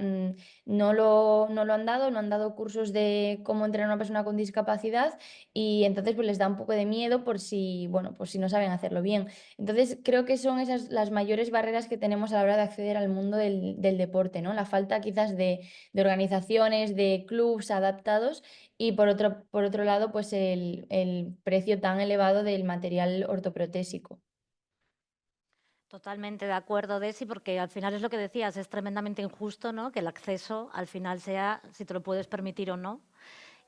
no lo han dado, no han dado cursos de cómo entrenar a una persona con discapacidad y entonces pues les da un poco de miedo por si, bueno, por si no saben hacerlo bien. Entonces creo que son esas las mayores barreras que tenemos a la hora de acceder al mundo del deporte, ¿no? La falta quizás de organizaciones, de clubs adaptados y por otro lado pues el precio tan elevado del material ortoprotésico. Totalmente de acuerdo, Desi, porque al final es lo que decías, es tremendamente injusto, ¿no? Que el acceso al final sea si te lo puedes permitir o no.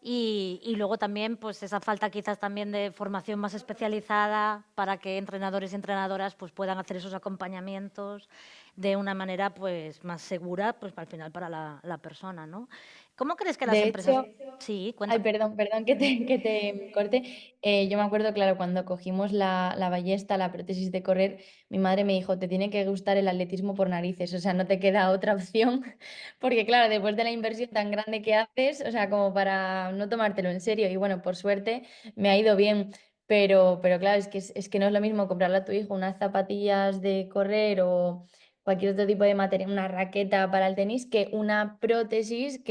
Y luego también, pues esa falta quizás también de formación más especializada para que entrenadores y entrenadoras pues puedan hacer esos acompañamientos de una manera pues más segura, pues al final para la persona, ¿no? ¿Cómo crees que las De empresas... hecho, Sí, ay, cuéntame. perdón que te corte. Yo me acuerdo, claro, cuando cogimos la ballesta, la prótesis de correr, mi madre me dijo, te tiene que gustar el atletismo por narices, o sea, no te queda otra opción, porque claro, después de la inversión tan grande que haces, o sea, como para no tomártelo en serio, y bueno, por suerte me ha ido bien. Pero claro, es que no es lo mismo comprarle a tu hijo unas zapatillas de correr o cualquier otro tipo de material, una raqueta para el tenis, que una prótesis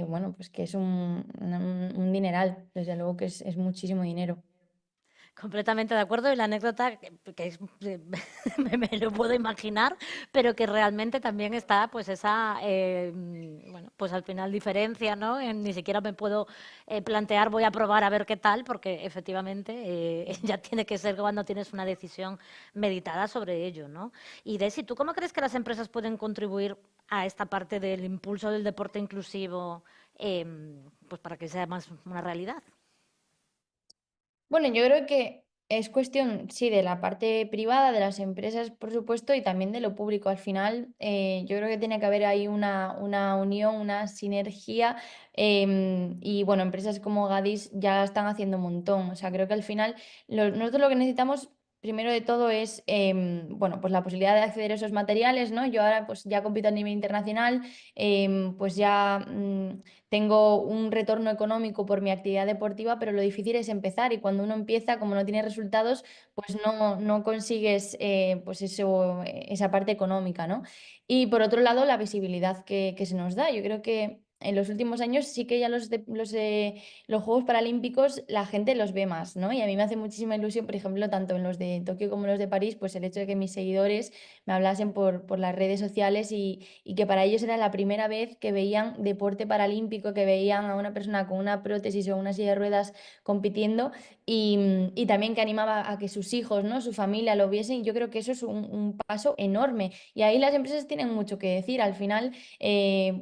bueno, pues que es un dineral, desde luego que es muchísimo dinero. Completamente de acuerdo y la anécdota me lo puedo imaginar, pero que realmente también está pues esa, bueno, pues al final diferencia, ¿no? Ni siquiera me puedo plantear, voy a probar a ver qué tal, porque efectivamente ya tiene que ser cuando tienes una decisión meditada sobre ello, ¿no? Y Desi, ¿tú cómo crees que las empresas pueden contribuir a esta parte del impulso del deporte inclusivo, pues para que sea más una realidad? Bueno, yo creo que es cuestión, sí, de la parte privada, de las empresas, por supuesto, y también de lo público. Al final, yo creo que tiene que haber ahí una unión, una sinergia. Y bueno, empresas como Gadis ya están haciendo un montón. O sea, creo que al final nosotros lo que necesitamos, primero de todo, es bueno, pues la posibilidad de acceder a esos materiales, ¿no? Yo ahora pues ya compito a nivel internacional, pues ya tengo un retorno económico por mi actividad deportiva, pero lo difícil es empezar y cuando uno empieza, como no tiene resultados, pues no consigues pues eso, esa parte económica, ¿no? Y por otro lado, la visibilidad que se nos da. Yo creo que en los últimos años sí que ya los Juegos Paralímpicos la gente los ve más, ¿no? Y a mí me hace muchísima ilusión, por ejemplo, tanto en los de Tokio como en los de París, pues el hecho de que mis seguidores me hablasen por las redes sociales y que para ellos era la primera vez que veían deporte paralímpico, que veían a una persona con una prótesis o una silla de ruedas compitiendo y también que animaba a que sus hijos, ¿no? Su familia lo viesen. Yo creo que eso es un paso enorme y ahí las empresas tienen mucho que decir. Al final,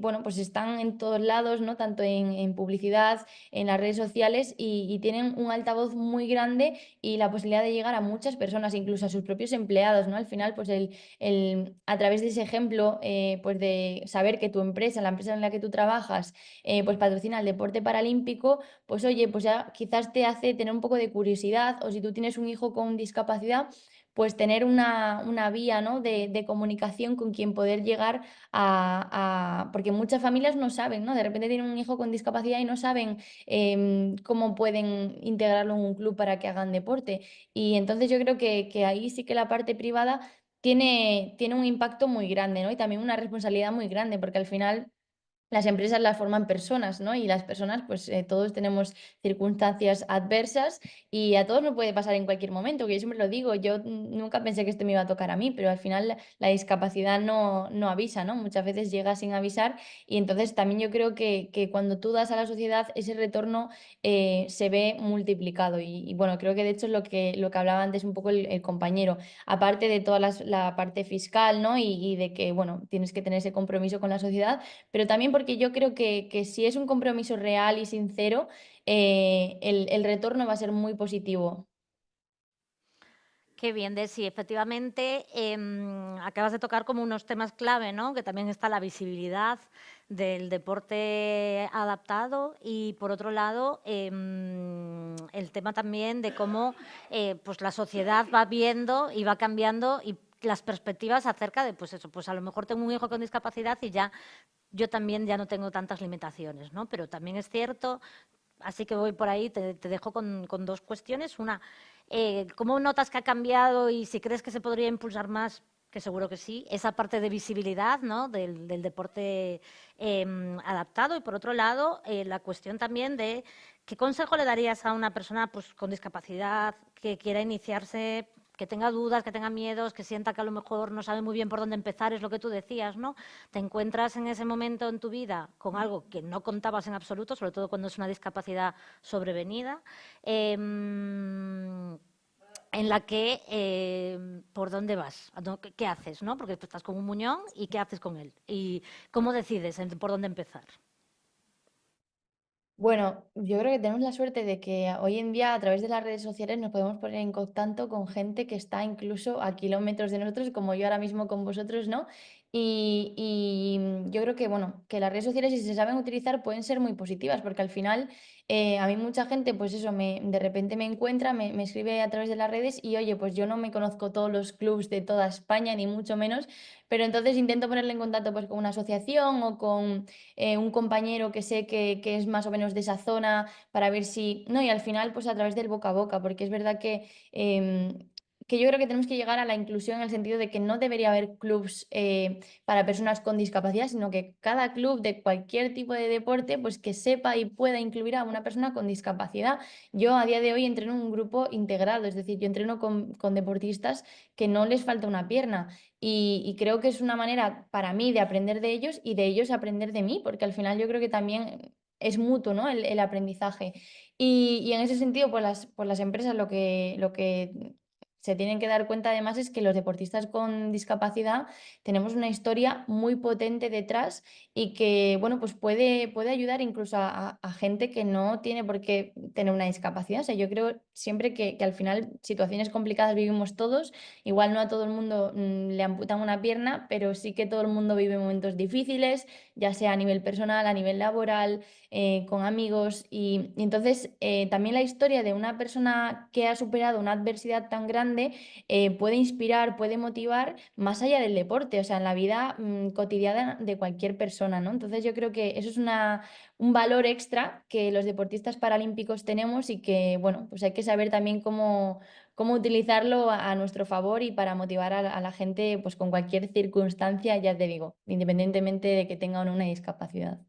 bueno, pues están en todos lados, ¿no? Tanto en publicidad, en las redes sociales y tienen un altavoz muy grande y la posibilidad de llegar a muchas personas, incluso a sus propios empleados, ¿no? Al final, pues a través de ese ejemplo, pues de saber que tu empresa, la empresa en la que tú trabajas, pues patrocina el deporte paralímpico, pues oye, pues ya quizás te hace tener un poco de curiosidad o si tú tienes un hijo con discapacidad, pues tener una vía, ¿no? de comunicación con quien poder llegar porque muchas familias no saben, ¿no? De repente tienen un hijo con discapacidad y no saben cómo pueden integrarlo en un club para que hagan deporte. Y entonces yo creo que ahí sí que la parte privada tiene un impacto muy grande, ¿no? Y también una responsabilidad muy grande, porque al final las empresas las forman personas, ¿no? Y las personas, pues todos tenemos circunstancias adversas y a todos nos puede pasar en cualquier momento, que yo siempre lo digo, yo nunca pensé que esto me iba a tocar a mí, pero al final la discapacidad no avisa, ¿no? Muchas veces llega sin avisar y entonces también yo creo que cuando tú das a la sociedad ese retorno se ve multiplicado y bueno, creo que de hecho es lo que hablaba antes un poco el compañero, aparte de toda la parte fiscal, ¿no? Y de que, bueno, tienes que tener ese compromiso con la sociedad pero también porque yo creo que si es un compromiso real y sincero, el retorno va a ser muy positivo. Qué bien, Desi. Efectivamente, acabas de tocar como unos temas clave, ¿no? Que también está la visibilidad del deporte adaptado y, por otro lado, el tema también de cómo pues la sociedad va viendo y va cambiando y las perspectivas acerca de, pues eso, pues a lo mejor tengo un hijo con discapacidad y ya yo también ya no tengo tantas limitaciones, ¿no? Pero también es cierto, así que voy por ahí, te dejo con dos cuestiones. Una, ¿cómo notas que ha cambiado y si crees que se podría impulsar más, que seguro que sí, esa parte de visibilidad, ¿no? del deporte adaptado? Y por otro lado, la cuestión también de ¿qué consejo le darías a una persona pues, con discapacidad que quiera iniciarse, que tenga dudas, que tenga miedos, que sienta que a lo mejor no sabe muy bien por dónde empezar? Es lo que tú decías, ¿no? Te encuentras en ese momento en tu vida con algo que no contabas en absoluto, sobre todo cuando es una discapacidad sobrevenida, en la que, ¿por dónde vas? ¿Qué haces? ¿No? Porque tú estás con un muñón y ¿qué haces con él? ¿Y cómo decides por dónde empezar? Bueno, yo creo que tenemos la suerte de que hoy en día a través de las redes sociales nos podemos poner en contacto con gente que está incluso a kilómetros de nosotros, como yo ahora mismo con vosotros, ¿no? Y yo creo que, bueno, que las redes sociales, si se saben utilizar, pueden ser muy positivas, porque al final a mí mucha gente, pues eso, de repente me encuentra, me escribe a través de las redes y, oye, pues yo no me conozco todos los clubs de toda España, ni mucho menos, pero entonces intento ponerle en contacto pues con una asociación o con un compañero que sé que es más o menos de esa zona para ver si, no, y al final pues a través del boca a boca, porque es verdad que yo creo que tenemos que llegar a la inclusión en el sentido de que no debería haber clubs para personas con discapacidad, sino que cada club de cualquier tipo de deporte, pues que sepa y pueda incluir a una persona con discapacidad. Yo a día de hoy entreno en un grupo integrado, es decir, yo entreno con deportistas que no les falta una pierna. Y creo que es una manera para mí de aprender de ellos y de ellos aprender de mí, porque al final yo creo que también es mutuo, ¿no? El aprendizaje. Y en ese sentido, pues las empresas lo que se tienen que dar cuenta además es que los deportistas con discapacidad tenemos una historia muy potente detrás y que, bueno, pues puede ayudar incluso a gente que no tiene por qué tener una discapacidad. O sea, yo creo siempre que al final situaciones complicadas vivimos todos. Igual no a todo el mundo le amputan una pierna, pero sí que todo el mundo vive momentos difíciles, ya sea a nivel personal, a nivel laboral, con amigos. Y entonces también la historia de una persona que ha superado una adversidad tan grande puede inspirar, puede motivar más allá del deporte, o sea, en la vida cotidiana de cualquier persona, ¿no? Entonces yo creo que eso es un valor extra que los deportistas paralímpicos tenemos y que, bueno, pues hay que saber también cómo utilizarlo a nuestro favor y para motivar a la gente pues con cualquier circunstancia, ya te digo, independientemente de que tenga o no una discapacidad.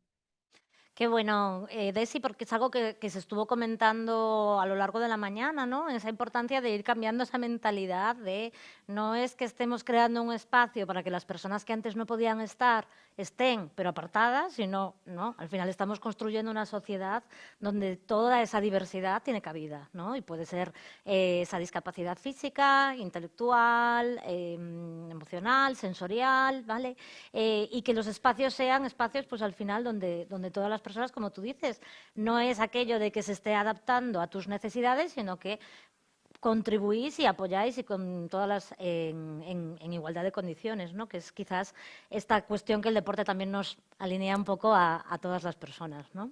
Qué bueno, Desi, porque es algo que se estuvo comentando a lo largo de la mañana, ¿no? Esa importancia de ir cambiando esa mentalidad de no es que estemos creando un espacio para que las personas que antes no podían estar estén, pero apartadas, sino, ¿no? Al final estamos construyendo una sociedad donde toda esa diversidad tiene cabida, ¿no? Y puede ser esa discapacidad física, intelectual, emocional, sensorial, ¿vale? Y que los espacios sean espacios, pues al final, donde todas las personas, como tú dices, no es aquello de que se esté adaptando a tus necesidades, sino que contribuís y apoyáis y con todas las en igualdad de condiciones, ¿no? Que es quizás esta cuestión que el deporte también nos alinea un poco a todas las personas, ¿no?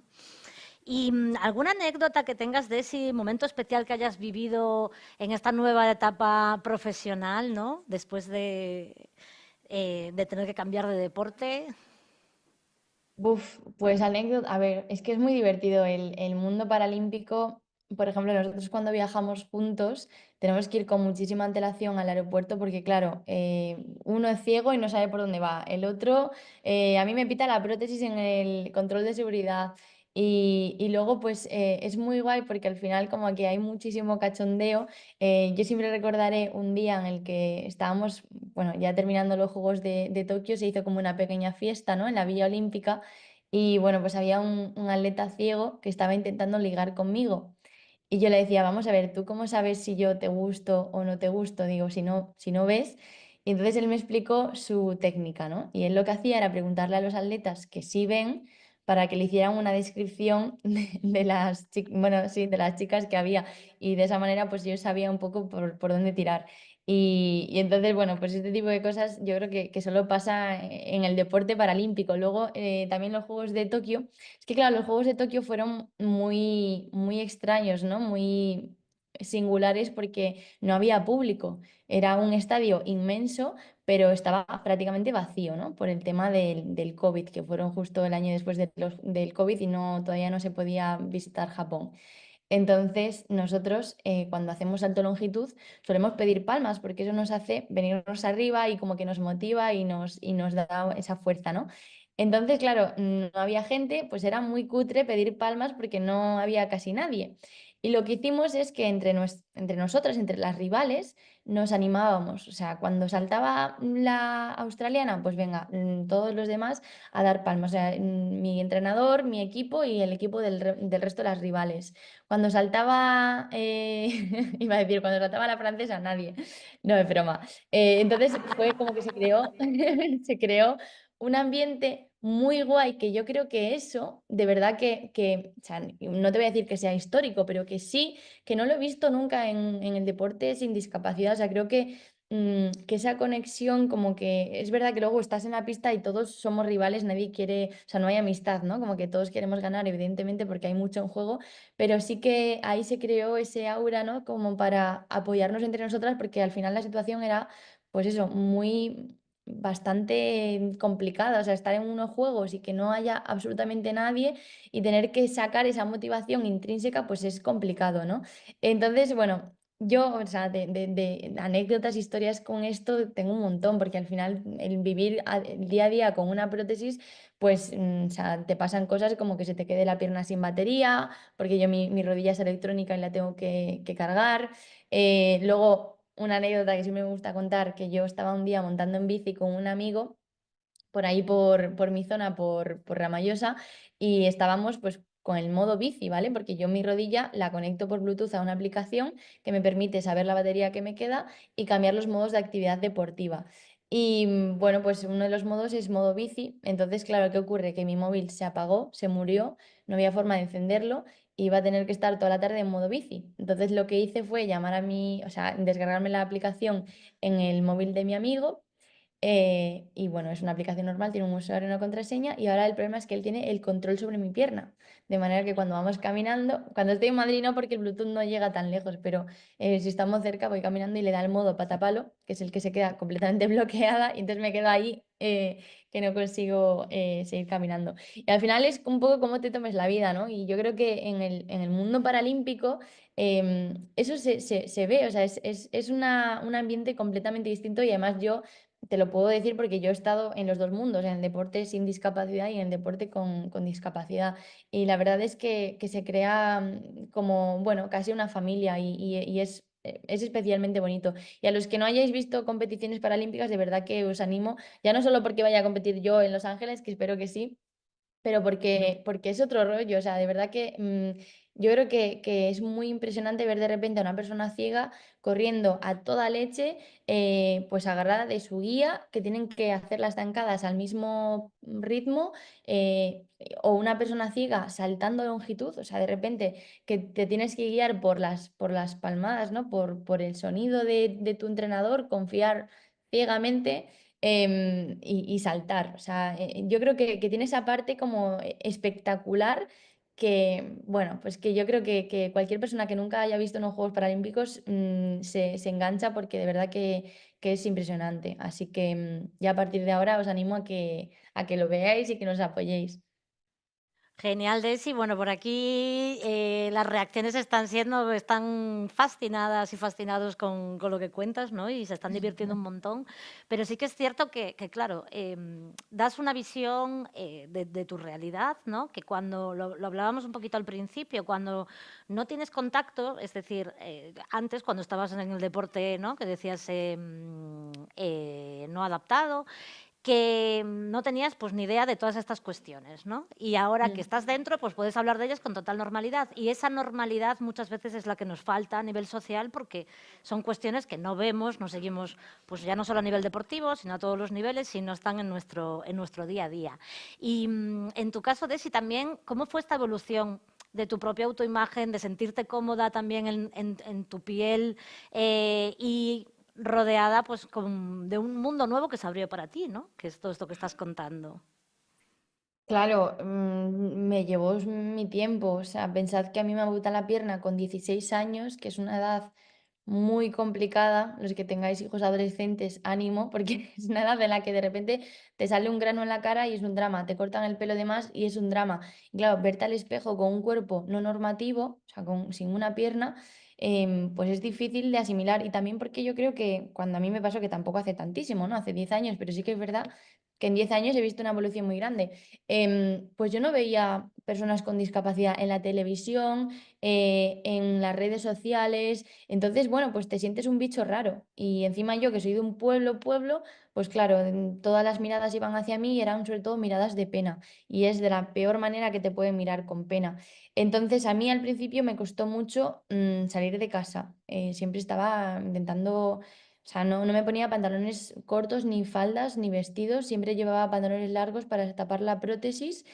¿Y alguna anécdota que tengas de ese momento especial que hayas vivido en esta nueva etapa profesional, ¿no? Después de tener que cambiar de deporte? Pues anécdota, a ver, es que es muy divertido el mundo paralímpico. Por ejemplo, nosotros cuando viajamos juntos tenemos que ir con muchísima antelación al aeropuerto porque, claro, uno es ciego y no sabe por dónde va. El otro, a mí me pita la prótesis en el control de seguridad. Y luego, pues es muy guay porque al final como que hay muchísimo cachondeo. Yo siempre recordaré un día en el que estábamos, bueno, ya terminando los Juegos de Tokio, se hizo como una pequeña fiesta, ¿no? En la Villa Olímpica y bueno, pues había un atleta ciego que estaba intentando ligar conmigo. Y yo le decía, vamos a ver, ¿tú cómo sabes si yo te gusto o no te gusto? Digo, si no ves. Y entonces él me explicó su técnica, ¿no? Y él lo que hacía era preguntarle a los atletas que sí ven, para que le hicieran una descripción de las, bueno, sí, de las chicas que había, y de esa manera pues yo sabía un poco por dónde tirar. Y entonces, bueno, pues este tipo de cosas yo creo que solo pasa en el deporte paralímpico. Luego, también los Juegos de Tokio. Es que, claro, los Juegos de Tokio fueron muy, muy extraños, ¿no? Muy singulares porque no había público. Era un estadio inmenso, pero estaba prácticamente vacío, ¿no? Por el tema del COVID, que fueron justo el año después del COVID y todavía no se podía visitar Japón. Entonces, nosotros cuando hacemos salto de longitud solemos pedir palmas porque eso nos hace venirnos arriba y como que nos motiva y nos da esa fuerza, ¿no? Entonces, claro, no había gente, pues era muy cutre pedir palmas porque no había casi nadie. Y lo que hicimos es que entre nosotras, entre las rivales, nos animábamos. O sea, cuando saltaba la australiana, pues venga, todos los demás a dar palmas. O sea, mi entrenador, mi equipo y el equipo del resto de las rivales. Cuando saltaba, iba a decir, cuando saltaba la francesa, nadie. No, es broma. Entonces fue como que se creó un ambiente muy guay, que yo creo que eso, de verdad o sea, no te voy a decir que sea histórico, pero que sí, que no lo he visto nunca en el deporte sin discapacidad. O sea, creo que esa conexión, como que es verdad que luego estás en la pista y todos somos rivales, nadie quiere, o sea, no hay amistad, ¿no? Como que todos queremos ganar, evidentemente, porque hay mucho en juego, pero sí que ahí se creó ese aura, ¿no? Como para apoyarnos entre nosotras, porque al final la situación era, pues eso, bastante complicada, o sea, estar en unos juegos y que no haya absolutamente nadie y tener que sacar esa motivación intrínseca, pues es complicado, ¿no? Entonces, bueno, yo, o sea, de anécdotas, historias con esto tengo un montón, porque al final el vivir el día a día con una prótesis, pues, o sea, te pasan cosas como que se te quede la pierna sin batería, porque yo mi rodilla es electrónica y la tengo que cargar. Luego, una anécdota que sí me gusta contar, que yo estaba un día montando en bici con un amigo por ahí por mi zona, por Ramallosa, y estábamos pues con el modo bici, ¿vale? Porque yo mi rodilla la conecto por Bluetooth a una aplicación que me permite saber la batería que me queda y cambiar los modos de actividad deportiva. Y bueno, pues uno de los modos es modo bici. Entonces, claro, ¿qué ocurre? Que mi móvil se apagó, se murió, no había forma de encenderlo y iba a tener que estar toda la tarde en modo bici. Entonces, lo que hice fue llamar o sea, descargarme la aplicación en el móvil de mi amigo. Y bueno, es una aplicación normal, tiene un usuario y una contraseña, y ahora el problema es que él tiene el control sobre mi pierna. De manera que cuando vamos caminando, cuando estoy en Madrid no, porque el Bluetooth no llega tan lejos, pero si estamos cerca voy caminando y le da el modo patapalo, que es el que se queda completamente bloqueada, y entonces me quedo ahí que no consigo seguir caminando. Y al final es un poco cómo te tomes la vida, ¿no? Y yo creo que en el mundo paralímpico eso se ve, o sea, es un ambiente completamente distinto, y además yo te lo puedo decir porque yo he estado en los dos mundos, en el deporte sin discapacidad y en el deporte con discapacidad. Y la verdad es que se crea como, bueno, casi una familia, y es especialmente bonito. Y a los que no hayáis visto competiciones paralímpicas, de verdad que os animo, ya no solo porque vaya a competir yo en Los Ángeles, que espero que sí, pero porque es otro rollo. O sea, de verdad que yo creo que es muy impresionante ver de repente a una persona ciega corriendo a toda leche, pues agarrada de su guía, que tienen que hacer las zancadas al mismo ritmo, o una persona ciega saltando de longitud. O sea, de repente que te tienes que guiar por las palmadas, ¿no? Por el sonido de tu entrenador, confiar ciegamente, y saltar. O sea, yo creo que tiene esa parte como espectacular, que, bueno, pues que yo creo que cualquier persona que nunca haya visto unos Juegos Paralímpicos se engancha, porque de verdad que es impresionante. Así que ya a partir de ahora os animo a que lo veáis y que nos apoyéis. Genial, Desi. Bueno, por aquí las reacciones están fascinadas y fascinados con lo que cuentas, ¿no? Y se están divirtiendo un montón. Pero sí que es cierto que claro, das una visión de tu realidad, ¿no? Que cuando lo hablábamos un poquito al principio, cuando no tienes contacto, es decir, antes cuando estabas en el deporte, ¿no? Que decías no adaptado, que no tenías pues ni idea de todas estas cuestiones, ¿no? Y ahora que estás dentro, pues puedes hablar de ellas con total normalidad. Y esa normalidad muchas veces es la que nos falta a nivel social, porque son cuestiones que no vemos, no seguimos, pues ya no solo a nivel deportivo, sino a todos los niveles, sino están en nuestro día a día. Y en tu caso, Desi, también, ¿cómo fue esta evolución de tu propia autoimagen, de sentirte cómoda también en tu piel y rodeada pues de un mundo nuevo que se abrió para ti, ¿no? Que es todo esto que estás contando. Claro, me llevó mi tiempo. O sea, pensad que a mí me amputaron la pierna con 16 años, que es una edad muy complicada. Los que tengáis hijos adolescentes, ánimo, porque es una edad en la que de repente te sale un grano en la cara y es un drama. Te cortan el pelo de más y es un drama. Y claro, verte al espejo con un cuerpo no normativo, o sea, sin una pierna, pues es difícil de asimilar. Y también porque yo creo que cuando a mí me pasó, que tampoco hace tantísimo, ¿no? Hace 10 años, pero sí que es verdad que en 10 años he visto una evolución muy grande. Pues yo no veía personas con discapacidad en la televisión, en las redes sociales. Entonces, bueno, pues te sientes un bicho raro. Y encima yo, que soy de un pueblo, pues claro, todas las miradas iban hacia mí y eran sobre todo miradas de pena. Y es de la peor manera que te pueden mirar, con pena. Entonces, a mí al principio me costó mucho salir de casa. Siempre estaba intentando... O sea, no me ponía pantalones cortos, ni faldas, ni vestidos. Siempre llevaba pantalones largos para tapar la prótesis,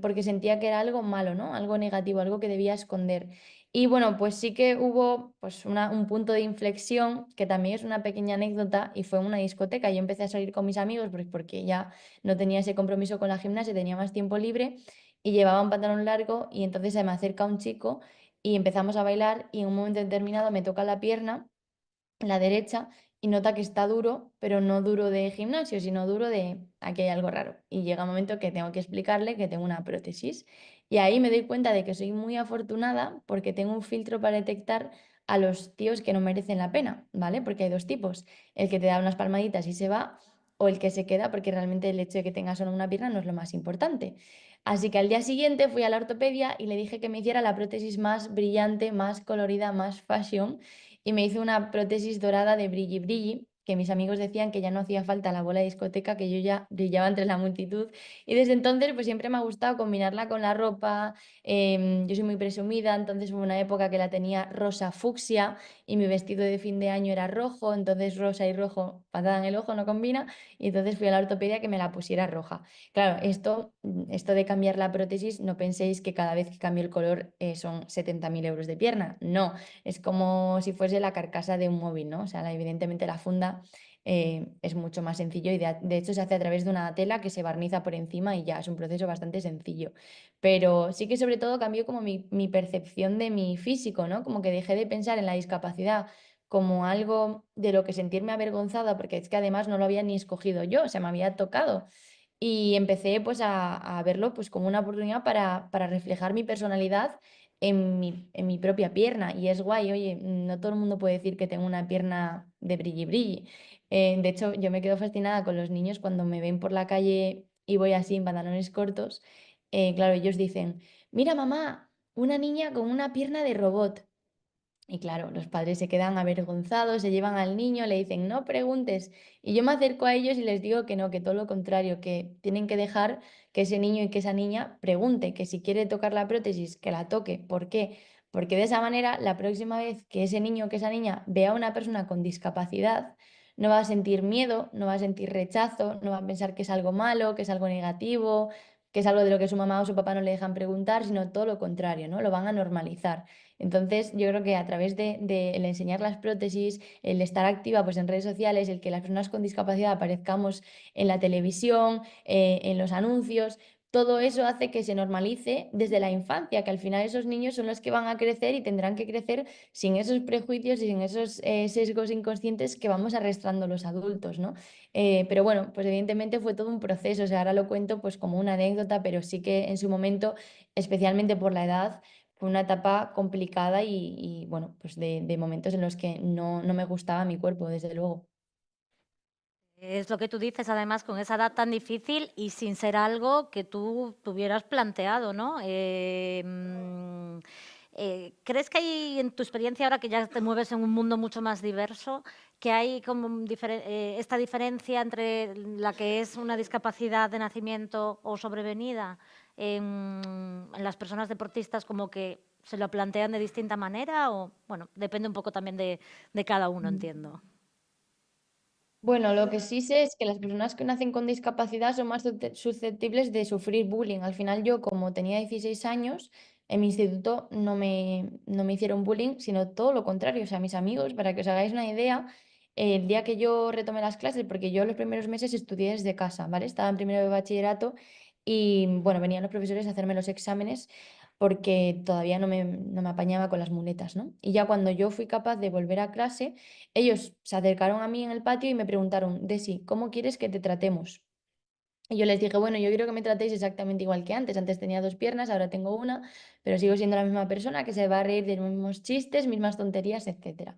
porque sentía que era algo malo, ¿no? Algo negativo, algo que debía esconder. Y bueno, pues sí que hubo pues un punto de inflexión, que también es una pequeña anécdota, y fue en una discoteca. Yo empecé a salir con mis amigos porque ya no tenía ese compromiso con la gimnasia, tenía más tiempo libre y llevaba un pantalón largo, y entonces se me acerca un chico y empezamos a bailar, y en un momento determinado me toca la pierna, la derecha, y nota que está duro, pero no duro de gimnasio, sino duro de aquí hay algo raro. Y llega un momento que tengo que explicarle que tengo una prótesis. Y ahí me doy cuenta de que soy muy afortunada porque tengo un filtro para detectar a los tíos que no merecen la pena, ¿vale? Porque hay dos tipos: el que te da unas palmaditas y se va, o el que se queda, porque realmente el hecho de que tengas solo una pierna no es lo más importante. Así que al día siguiente fui a la ortopedia y le dije que me hiciera la prótesis más brillante, más colorida, más fashion, y me hizo una prótesis dorada de brilli brilli, que mis amigos decían que ya no hacía falta la bola de discoteca, que yo ya brillaba entre la multitud. Y desde entonces pues siempre me ha gustado combinarla con la ropa. Yo soy muy presumida, entonces hubo una época que la tenía rosa fucsia y mi vestido de fin de año era rojo, entonces rosa y rojo, patada en el ojo, no combina, y entonces fui a la ortopedia que me la pusiera roja. Claro, esto de cambiar la prótesis, no penséis que cada vez que cambio el color son 70.000 euros de pierna, no. Es como si fuese la carcasa de un móvil, ¿no? O sea, evidentemente la funda es mucho más sencillo, y de hecho se hace a través de una tela que se barniza por encima y ya es un proceso bastante sencillo. Pero sí que sobre todo cambió como mi percepción de mi físico, ¿no? Como que dejé de pensar en la discapacidad como algo de lo que sentirme avergonzada, porque es que además no lo había ni escogido yo, o sea, me había tocado. Y empecé pues a verlo pues como una oportunidad para reflejar mi personalidad en mi propia pierna. Y es guay, oye, no todo el mundo puede decir que tengo una pierna de brilli brilli. De hecho, yo me quedo fascinada con los niños cuando me ven por la calle y voy así en pantalones cortos. Claro, ellos dicen, mira mamá, una niña con una pierna de robot. Y claro, los padres se quedan avergonzados, se llevan al niño, le dicen, no preguntes. Y yo me acerco a ellos y les digo que no, que todo lo contrario, que tienen que dejar que ese niño y que esa niña pregunte, que si quiere tocar la prótesis, que la toque. ¿Por qué? Porque de esa manera, la próxima vez que ese niño o que esa niña vea a una persona con discapacidad, no va a sentir miedo, no va a sentir rechazo, no va a pensar que es algo malo, que es algo negativo, que es algo de lo que su mamá o su papá no le dejan preguntar, sino todo lo contrario, ¿no? Lo van a normalizar. Entonces, yo creo que a través de el enseñar las prótesis, el estar activa pues, en redes sociales, el que las personas con discapacidad aparezcamos en la televisión, en los anuncios, todo eso hace que se normalice desde la infancia, que al final esos niños son los que van a crecer y tendrán que crecer sin esos prejuicios y sin esos sesgos inconscientes que vamos arrastrando los adultos, ¿no? Pero bueno, pues evidentemente fue todo un proceso. O sea, ahora lo cuento pues como una anécdota, pero sí que en su momento, especialmente por la edad, fue una etapa complicada y, bueno, pues de momentos en los que no me gustaba mi cuerpo, desde luego. Es lo que tú dices, además, con esa edad tan difícil y sin ser algo que tú tuvieras planteado, ¿no? ¿Crees que hay, en tu experiencia, ahora que ya te mueves en un mundo mucho más diverso, que hay como esta diferencia entre la que es una discapacidad de nacimiento o sobrevenida en las personas deportistas, como que se lo plantean de distinta manera? O, bueno, depende un poco también de cada uno, entiendo. Bueno, lo que sí sé es que las personas que nacen con discapacidad son más susceptibles de sufrir bullying. Al final yo, como tenía 16 años, en mi instituto no me hicieron bullying, sino todo lo contrario. O sea, mis amigos, para que os hagáis una idea, el día que yo retomé las clases, porque yo los primeros meses estudié desde casa, ¿vale? Estaba en primero de bachillerato y, bueno, venían los profesores a hacerme los exámenes porque todavía no me apañaba con las muletas, ¿no? Y ya cuando yo fui capaz de volver a clase, ellos se acercaron a mí en el patio y me preguntaron, Desi, ¿cómo quieres que te tratemos? Y yo les dije, bueno, yo quiero que me tratéis exactamente igual que antes. Antes tenía 2 piernas, ahora tengo una, pero sigo siendo la misma persona que se va a reír de los mismos chistes, mismas tonterías, etc.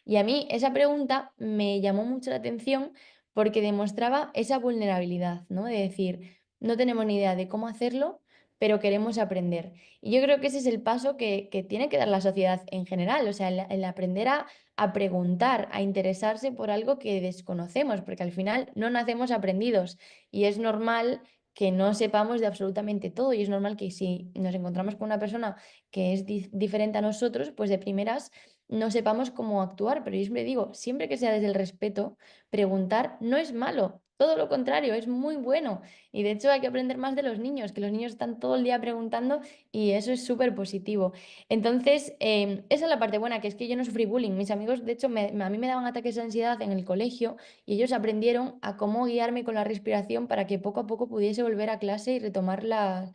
Y a mí esa pregunta me llamó mucho la atención porque demostraba esa vulnerabilidad, ¿no? De decir, no tenemos ni idea de cómo hacerlo, pero queremos aprender. Y yo creo que ese es el paso que tiene que dar la sociedad en general, o sea, el aprender a preguntar, a interesarse por algo que desconocemos, porque al final no nacemos aprendidos y es normal que no sepamos de absolutamente todo y es normal que si nos encontramos con una persona que es diferente a nosotros, pues de primeras no sepamos cómo actuar, pero yo siempre digo, siempre que sea desde el respeto, preguntar no es malo. Todo lo contrario, es muy bueno. Y de hecho hay que aprender más de los niños, que los niños están todo el día preguntando y eso es súper positivo. Entonces, esa es la parte buena, que es que yo no sufrí bullying. Mis amigos, de hecho, a mí me daban ataques de ansiedad en el colegio y ellos aprendieron a cómo guiarme con la respiración para que poco a poco pudiese volver a clase y retomar las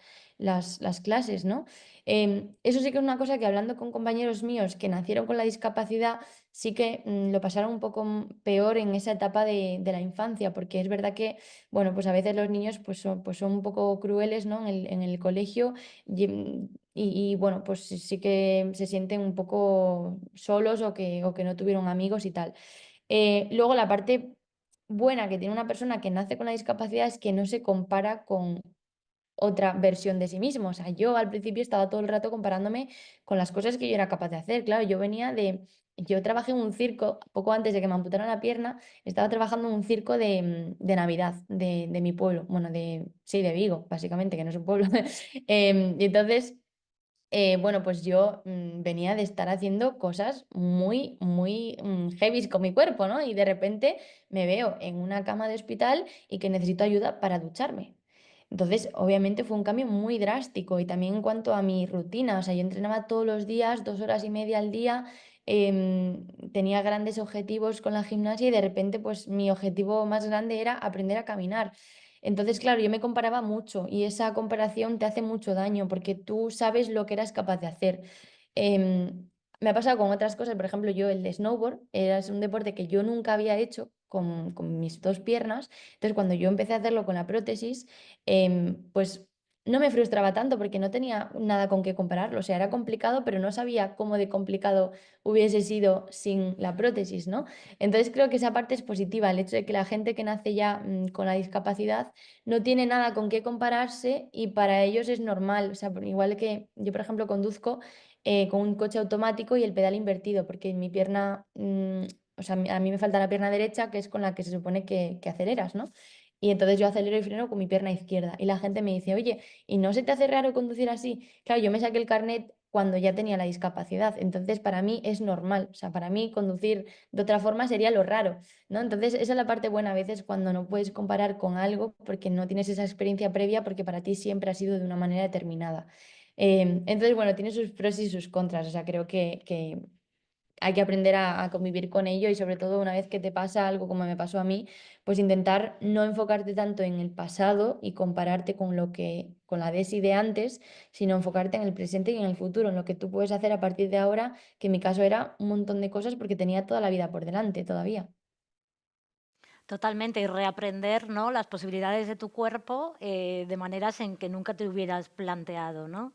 clases, ¿no? Eso sí que es una cosa que hablando con compañeros míos que nacieron con la discapacidad, sí que lo pasaron un poco peor en esa etapa de la infancia, porque es verdad que, bueno, pues a veces los niños pues son un poco crueles, ¿no? En el colegio y, bueno, pues sí que se sienten un poco solos o que no tuvieron amigos y tal. Luego la parte buena que tiene una persona que nace con la discapacidad es que no se compara con otra versión de sí mismo. O sea, yo al principio estaba todo el rato comparándome con las cosas que yo era capaz de hacer. Claro, yo trabajé en un circo, poco antes de que me amputaran la pierna, estaba trabajando en un circo de Navidad de mi pueblo, bueno, sí, de Vigo, básicamente, que no es un pueblo. Y entonces, bueno, pues yo venía de estar haciendo cosas muy, muy heavy con mi cuerpo, ¿no? Y de repente me veo en una cama de hospital y que necesito ayuda para ducharme. Entonces, obviamente fue un cambio muy drástico y también en cuanto a mi rutina, o sea, yo entrenaba todos los días, 2 horas y media al día, tenía grandes objetivos con la gimnasia y de repente, pues mi objetivo más grande era aprender a caminar. Entonces, claro, yo me comparaba mucho y esa comparación te hace mucho daño porque tú sabes lo que eras capaz de hacer. Me ha pasado con otras cosas, por ejemplo, yo el de snowboard es un deporte que yo nunca había hecho con mis 2 piernas. Entonces, cuando yo empecé a hacerlo con la prótesis, pues no me frustraba tanto porque no tenía nada con qué compararlo. O sea, era complicado, pero no sabía cómo de complicado hubiese sido sin la prótesis, ¿no? Entonces creo que esa parte es positiva, el hecho de que la gente que nace ya con la discapacidad no tiene nada con qué compararse y para ellos es normal. O sea, igual que yo, por ejemplo, conduzco con un coche automático y el pedal invertido, porque en mi pierna, o sea, a mí me falta la pierna derecha, que es con la que se supone que aceleras, ¿no? Y entonces yo acelero y freno con mi pierna izquierda. Y la gente me dice, oye, ¿y no se te hace raro conducir así? Claro, yo me saqué el carnet cuando ya tenía la discapacidad. Entonces, para mí es normal. O sea, para mí conducir de otra forma sería lo raro, ¿no? Entonces, esa es la parte buena a veces cuando no puedes comparar con algo porque no tienes esa experiencia previa porque para ti siempre ha sido de una manera determinada. Entonces, bueno, tiene sus pros y sus contras. O sea, creo que hay que aprender a convivir con ello y sobre todo una vez que te pasa algo como me pasó a mí, pues intentar no enfocarte tanto en el pasado y compararte con la Desi de antes, sino enfocarte en el presente y en el futuro, en lo que tú puedes hacer a partir de ahora, que en mi caso era un montón de cosas porque tenía toda la vida por delante todavía. Totalmente, y reaprender, ¿no?, las posibilidades de tu cuerpo de maneras en que nunca te hubieras planteado, ¿no?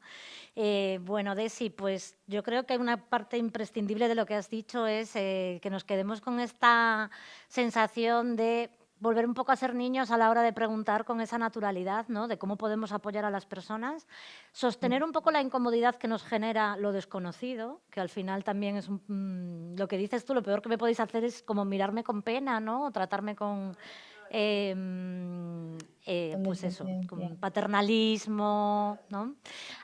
Bueno, Desi, pues yo creo que una parte imprescindible de lo que has dicho es que nos quedemos con esta sensación de volver un poco a ser niños a la hora de preguntar con esa naturalidad, ¿no? De cómo podemos apoyar a las personas, sostener un poco la incomodidad que nos genera lo desconocido, que al final también es lo que dices tú, lo peor que me podéis hacer es como mirarme con pena, ¿no? O tratarme con... pues eso, con paternalismo, ¿no?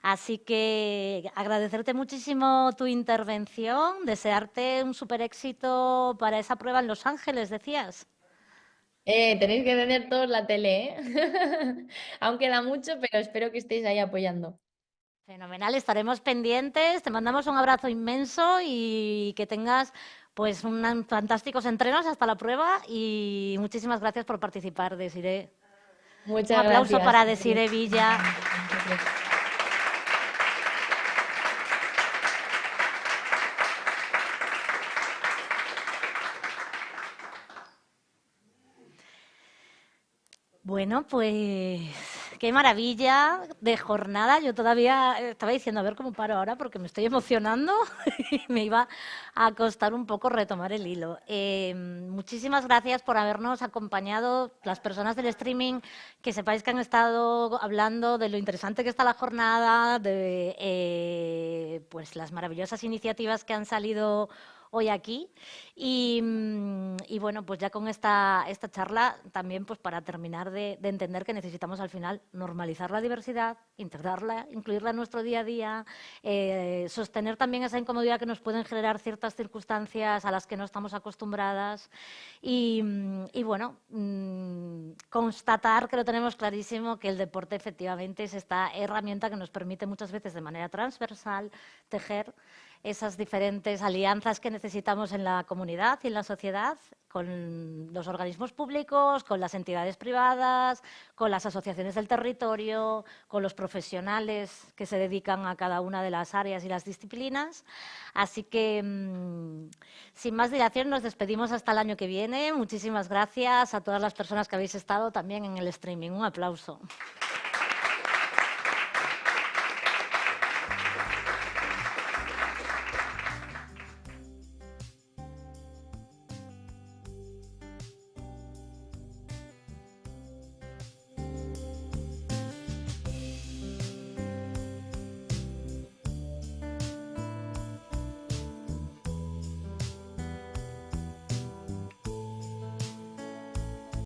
Así que agradecerte muchísimo tu intervención, desearte un súper éxito para esa prueba en Los Ángeles, decías. Tenéis que tener todos la tele, ¿eh? Aún queda mucho, pero espero que estéis ahí apoyando. Fenomenal, estaremos pendientes, te mandamos un abrazo inmenso y que tengas pues fantásticos entrenos hasta la prueba y muchísimas gracias por participar, Desiree. Muchas Un aplauso gracias. para Desiree Villa. Bueno, pues qué maravilla de jornada. Yo todavía estaba diciendo, a ver cómo paro ahora, porque me estoy emocionando y me iba a costar un poco retomar el hilo. Muchísimas gracias por habernos acompañado, las personas del streaming, que sepáis que han estado hablando de lo interesante que está la jornada, de pues las maravillosas iniciativas que han salido hoy aquí y bueno, pues ya con esta charla también pues para terminar de entender que necesitamos al final normalizar la diversidad, integrarla, incluirla en nuestro día a día, sostener también esa incomodidad que nos pueden generar ciertas circunstancias a las que no estamos acostumbradas y bueno, constatar que lo tenemos clarísimo, que el deporte efectivamente es esta herramienta que nos permite muchas veces de manera transversal tejer esas diferentes alianzas que necesitamos en la comunidad y en la sociedad, con los organismos públicos, con las entidades privadas, con las asociaciones del territorio, con los profesionales que se dedican a cada una de las áreas y las disciplinas. Así que, sin más dilación, nos despedimos hasta el año que viene. Muchísimas gracias a todas las personas que habéis estado también en el streaming. Un aplauso.